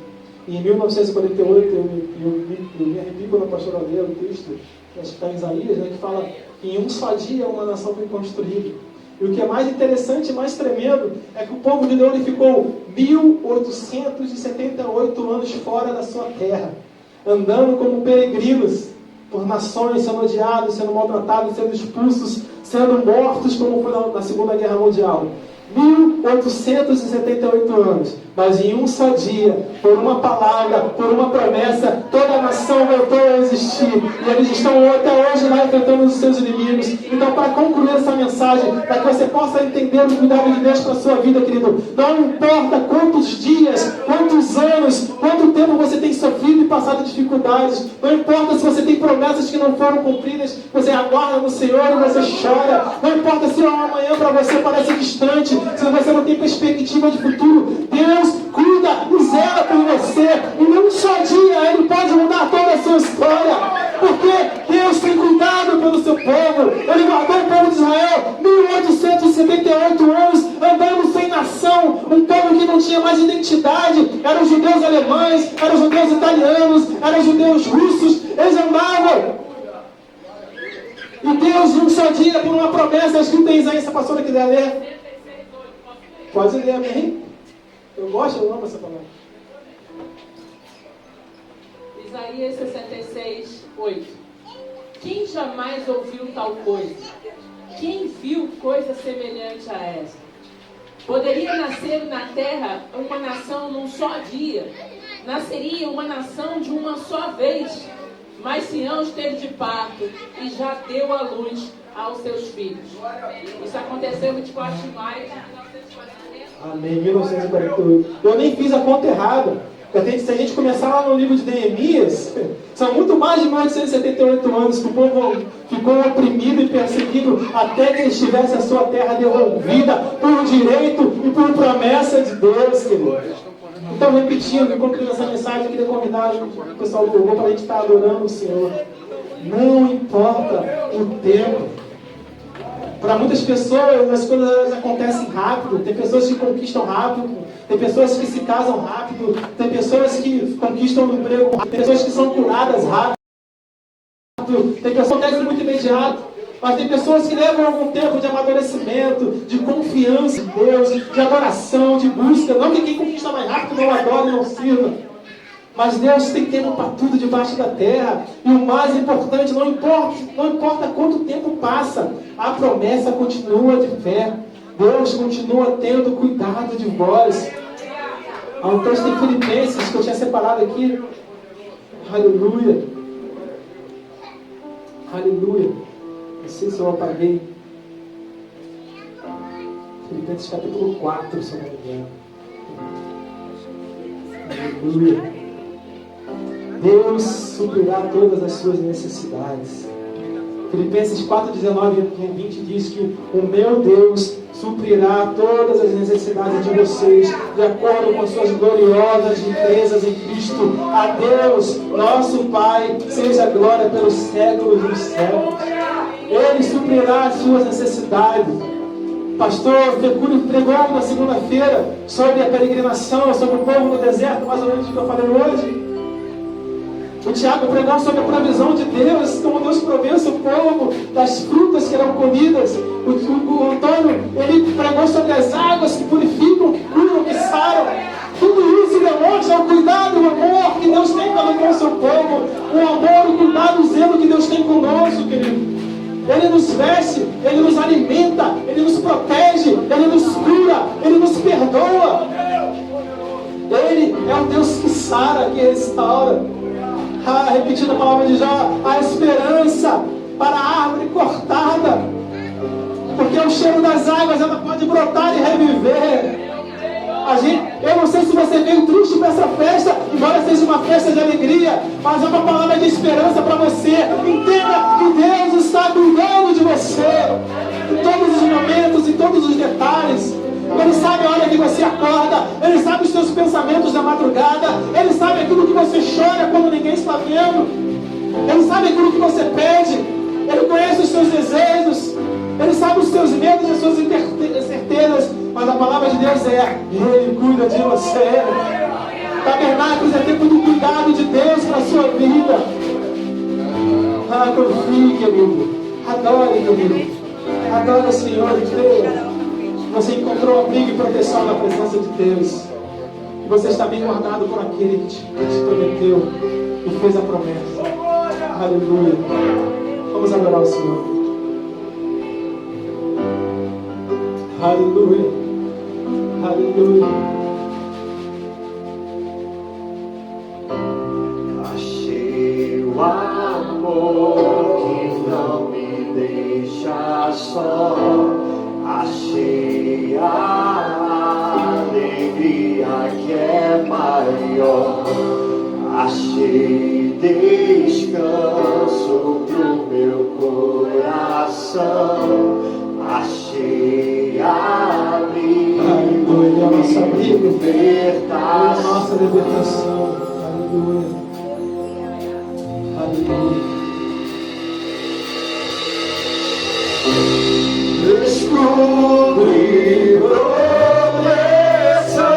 E em 1948, eu me arrepio quando a pastora lê o texto, acho que está em Isaías, né, que fala que em um só dia uma nação foi construída. E o que é mais interessante e mais tremendo é que o povo de Deus ficou 1878 anos fora da sua terra, andando como peregrinos por nações, sendo odiados, sendo maltratados, sendo expulsos, sendo mortos, como foi na Segunda Guerra Mundial. 1878 anos, mas em um só dia, por uma palavra, por uma promessa, toda a nação voltou a existir, e eles estão até hoje lá enfrentando os seus inimigos. Então, para concluir essa mensagem, para que você possa entender o cuidado de Deus para a sua vida, querido, não importa quantos dias, quantos anos, quanto tempo você tem sofrido e passado dificuldades, não importa se você tem promessas que não foram cumpridas, você aguarda no Senhor e você chora, não importa se amanhã para você parece distante, se você não tem perspectiva de futuro, Deus cuida e zela por você, e num só dia Ele pode mudar toda a sua história, porque Deus tem cuidado pelo seu povo. Ele guardou o povo de Israel 1878 anos, andando sem nação, um povo que não tinha mais identidade, eram os judeus alemães, eram os judeus italianos, eram os judeus russos, eles andavam. E Deus, num só dia, por uma promessa escrita em Isaías, se a pastora quiser ler, pode ler, amém? Eu amo essa palavra. Isaías 66, 8. Quem jamais ouviu tal coisa? Quem viu coisa semelhante a essa? Poderia nascer na terra uma nação num só dia? Nasceria uma nação de uma só vez? Mas Sião esteve de parto e já deu à luz aos seus filhos. Isso aconteceu em 24 de maio de 1948. Amém, 1948. Eu nem fiz a conta errada. Se a gente começar lá no livro de Neemias, são muito mais de 1878 anos que o povo ficou oprimido e perseguido até que eles tivessem a sua terra devolvida por direito e por promessa de Deus, querido. Então, repetindo, concluindo essa mensagem, eu queria convidar o pessoal do louvor para a gente estar adorando o Senhor. Não importa o tempo. Para muitas pessoas, as coisas acontecem rápido. Tem pessoas que conquistam rápido. Tem pessoas que se casam rápido. Tem pessoas que conquistam o emprego rápido. Tem pessoas que são curadas rápido. Tem pessoas que acontecem muito imediato. Mas tem pessoas que levam algum tempo de amadurecimento, de confiança em Deus, de adoração, de busca. Não que quem conquista mais rápido não adore e não sirva. Mas Deus tem tempo para tudo debaixo da terra. E o mais importante, não importa quanto tempo passa, a promessa continua de fé. Deus continua tendo cuidado de vós. Há um texto em Filipenses que eu tinha separado aqui. Aleluia. Aleluia. Não sei se eu apaguei. Filipenses capítulo 4, se eu não me engano. Aleluia. Deus suprirá todas as suas necessidades. Filipenses 4:19 e 20 diz que o meu Deus suprirá todas as necessidades de vocês, de acordo com suas gloriosas riquezas em Cristo. A Deus, nosso Pai, seja glória pelos séculos dos séculos. Ele suprirá as suas necessidades. Pastor Fecúlio pregou na segunda-feira sobre a peregrinação, sobre o povo no deserto, mais ou menos o que eu falei hoje. O Tiago pregou sobre a provisão de Deus, como Deus provê o seu povo das frutas que eram comidas. O Antônio, ele pregou sobre as águas que purificam, que curam, que saram. Tudo isso demonstra o cuidado, o amor que Deus tem com o seu povo. O amor, o cuidado, o zelo que Deus tem conosco, querido. Ele nos veste, Ele nos alimenta, Ele nos protege, Ele nos cura, Ele nos perdoa. Ele é o Deus que sara, que restaura. Repetindo a palavra de Jó, a esperança para a árvore cortada, porque o cheiro das águas ela pode brotar e reviver. Eu não sei se você veio triste para essa festa, embora seja uma festa de alegria, mas é uma palavra de esperança para você. Entenda que Deus está cuidando de você em todos os momentos, em todos os detalhes. Ele sabe a hora que você acorda, Ele sabe os seus pensamentos da madrugada, Ele sabe aquilo que você chora quando ninguém está vendo, Ele sabe aquilo que você pede, Ele conhece os seus desejos, Ele sabe os seus medos e as suas incertezas, mas a palavra de Deus é: Ele cuida de você. Tabernáculos é tempo do cuidado de Deus para a sua vida. Confie, querido, adore, querido, adore o Senhor e creia. Você encontrou abrigo e proteção na presença de Deus. E você está bem guardado por aquele que te prometeu e fez a promessa. Aleluia. Vamos adorar o Senhor. Aleluia. Aleluia. Achei o amor que não me deixa só. Achei a alegria que é maior. Achei descanso pro meu coração. Achei abrigo e libertação. Nossa libertação. Aleluia. Aleluia. Descobri proteção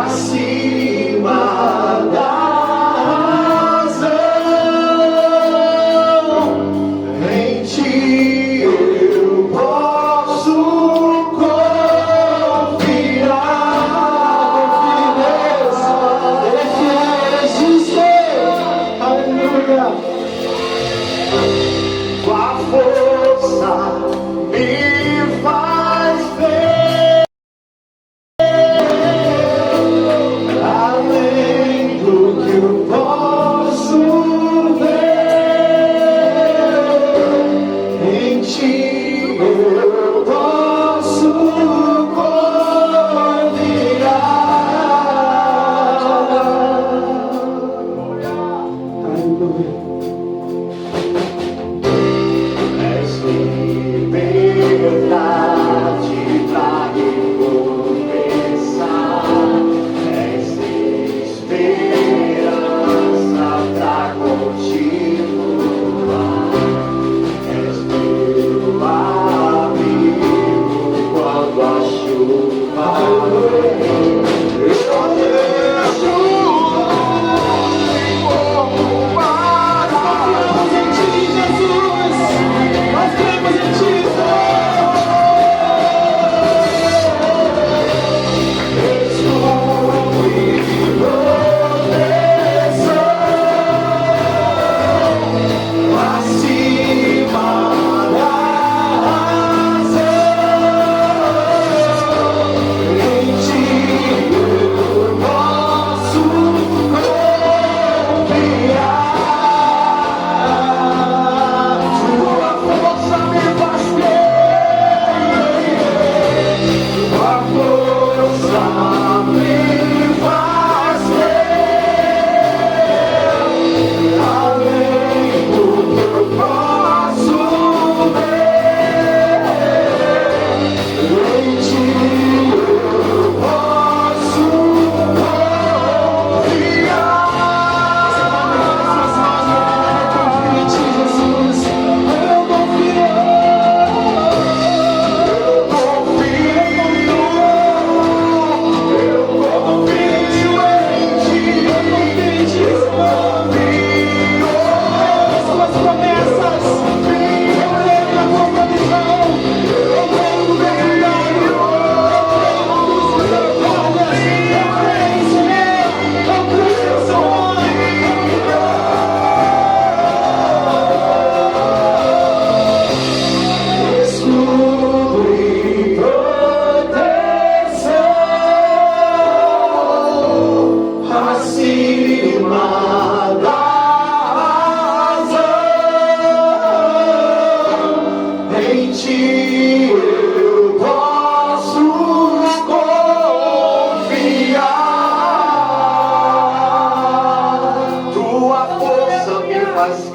acima da razão. Em ti eu posso confiar.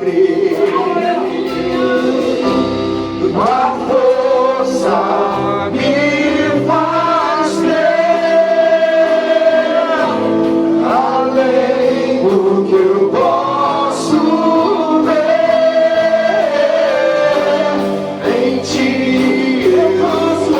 crer. Tua força me faz crer, além do que eu posso ver. Em ti eu posso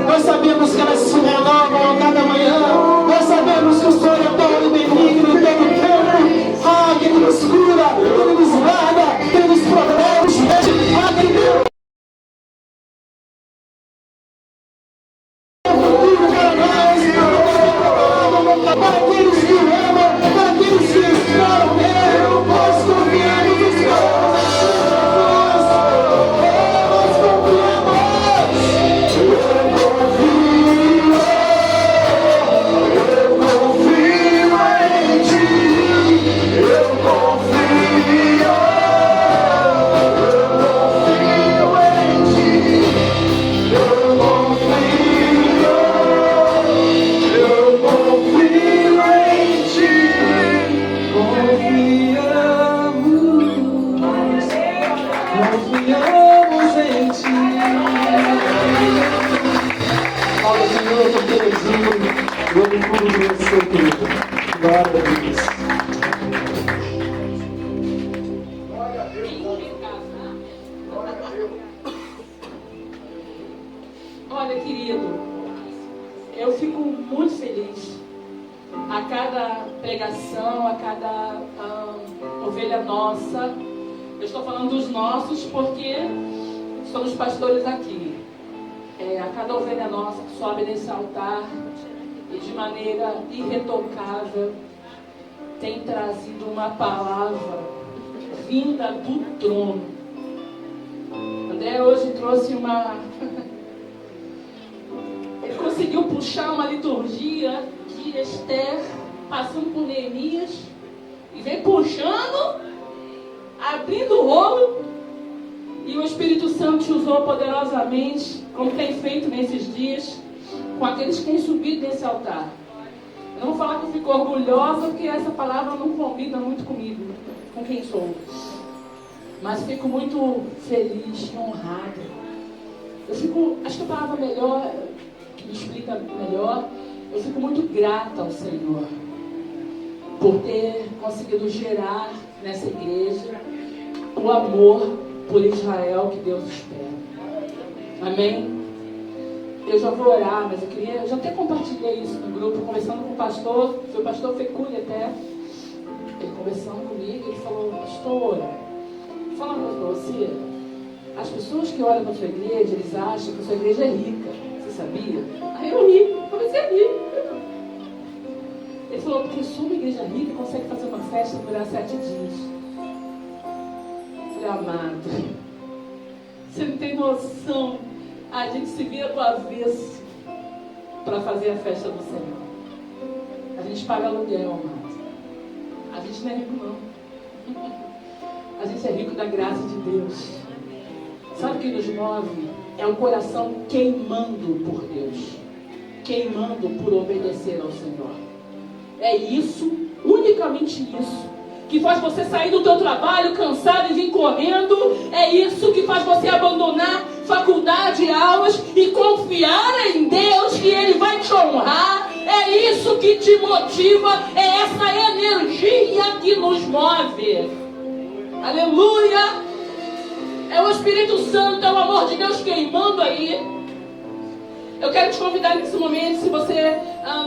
nós sabemos que elas se renovam a cada manhã, nós sabemos que o Senhor é bom e benigno todo o tempo, que Ele nos cura, que Ele nos guarda, que Ele nos protege, que Deus para nós, para aqueles que amam, para aqueles que esperam nele, nós confiamos nos Olha, querido, eu fico muito feliz a cada pregação, a cada ovelha nossa. Eu estou falando dos nossos porque somos pastores aqui. A cada ovelha nossa que sobe nesse altar e de maneira irretocável tem trazido uma palavra vinda do trono. André hoje trouxe uma... Ele conseguiu puxar uma liturgia de Esther, passando por Neemias, e vem puxando, abrindo o rolo, e o Espírito Santo te usou poderosamente, como tem feito nesses dias, com aqueles que têm subido nesse altar. Eu não vou falar que eu fico orgulhosa, porque essa palavra não combina muito comigo, com quem sou. Mas fico muito feliz e honrada. Acho que a palavra melhor, que me explica melhor, eu fico muito grata ao Senhor por ter conseguido gerar nessa igreja o amor por Israel que Deus espera. Amém? Eu já vou orar, mas eu já até compartilhei isso no grupo, conversando com o pastor, foi o pastor Feculi até, ele conversando comigo, ele falou: pastor, fala uma coisa para você, as pessoas que olham para a sua igreja, eles acham que a sua igreja é rica, você sabia? Aí eu ri, comecei a rir. Ele falou: porque sua igreja rica consegue fazer uma festa e durar 7 dias. Eu falei: amado, você não tem noção. A gente se vira do avesso para fazer a festa do Senhor. A gente paga aluguel, amado. A gente não é rico, não. A gente é rico da graça de Deus. Sabe o que nos move? É o coração queimando por Deus, queimando por obedecer ao Senhor. É isso, unicamente isso, que faz você sair do teu trabalho cansado e vir correndo. É isso que faz você abandonar faculdade, aulas e confiar em isso que te motiva, é essa energia que nos move. Aleluia! É o Espírito Santo, é o amor de Deus queimando aí. Eu quero te convidar nesse momento, se você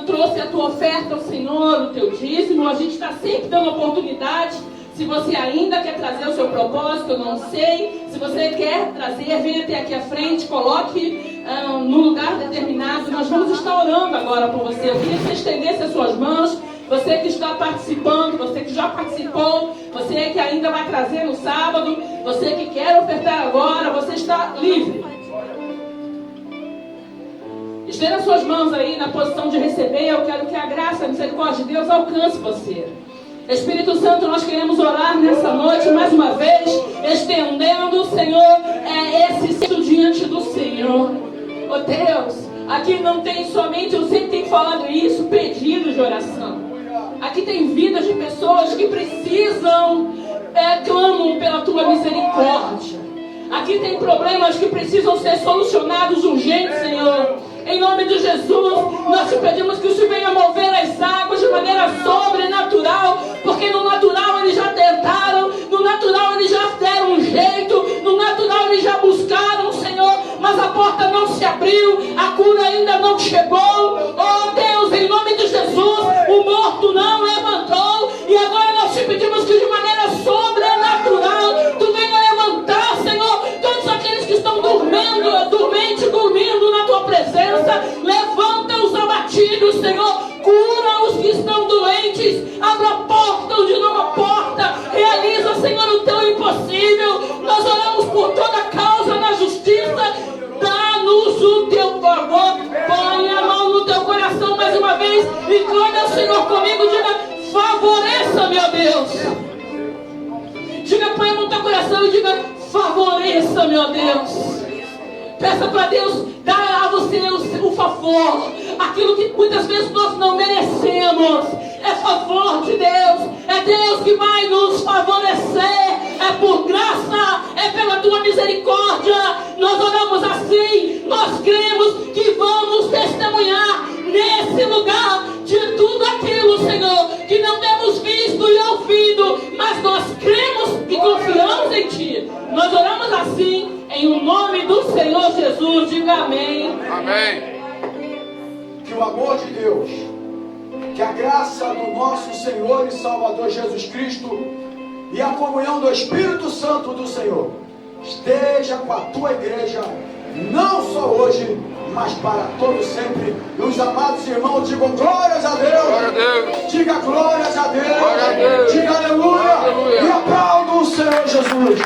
trouxe a tua oferta ao Senhor, o teu dízimo, a gente está sempre dando oportunidade. Se você ainda quer trazer o seu propósito, eu não sei. Se você quer trazer, venha até aqui à frente, coloque no lugar determinado. Nós vamos estar orando agora por você. Eu queria que você estendesse as suas mãos. Você que está participando, você que já participou, você que ainda vai trazer no sábado, você que quer ofertar agora, você está livre. Estenda as suas mãos aí na posição de receber. Eu quero que a graça e a misericórdia de Deus alcance você. Espírito Santo, nós queremos orar nessa noite mais uma vez, estendendo, Senhor, esse cesto diante do Senhor. Oh Deus, aqui não tem somente, eu sempre tenho falado isso, pedidos de oração. Aqui tem vidas de pessoas que precisam, clamam pela tua misericórdia. Aqui tem problemas que precisam ser solucionados urgente, Senhor. Em nome de Jesus, nós te pedimos que o Senhor venha mover as águas de maneira sobrenatural, porque no natural eles já tentaram, no natural eles já deram um jeito, no natural eles já buscaram, Senhor, mas a porta não se abriu, a cura ainda não chegou. Oh Deus, em nome de Jesus, o morto não levantou, e agora nós te pedimos que de maneira sobrenatural tu venha levantar, Senhor, todos aqueles que estão dormindo na tua presença. Levanta os abatidos, Senhor. Cura os que estão doentes. Abra a porta onde não há porta. Realiza, Senhor, o teu impossível. Nós oramos por toda causa na justiça. Dá-nos o teu favor. Põe a mão no teu coração mais uma vez e clame ao Senhor comigo. Diga, favoreça, meu Deus. Diga, põe a mão no teu coração e diga, favoreça, meu Deus. Peça para Deus dar a você o favor, aquilo que muitas vezes nós não merecemos. É favor de Deus, é Deus que vai nos favorecer, é por graça, é pela tua misericórdia. Nós oramos assim, nós cremos que vamos testemunhar nesse lugar de tudo aquilo, Senhor, que não temos visto e ouvido, mas nós cremos e confiamos em Ti. Nós oramos assim, em o nome do Senhor Jesus. Diga amém. Amém. Que o amor de Deus, que a graça do nosso Senhor e Salvador Jesus Cristo e a comunhão do Espírito Santo do Senhor esteja com a tua igreja, não só hoje, mas para todo sempre. E os amados irmãos digam glórias a Deus. Glória a Deus. Diga glórias a Deus. Glória a Deus. Diga aleluia. Aleluia. E aplaudam o Senhor Jesus.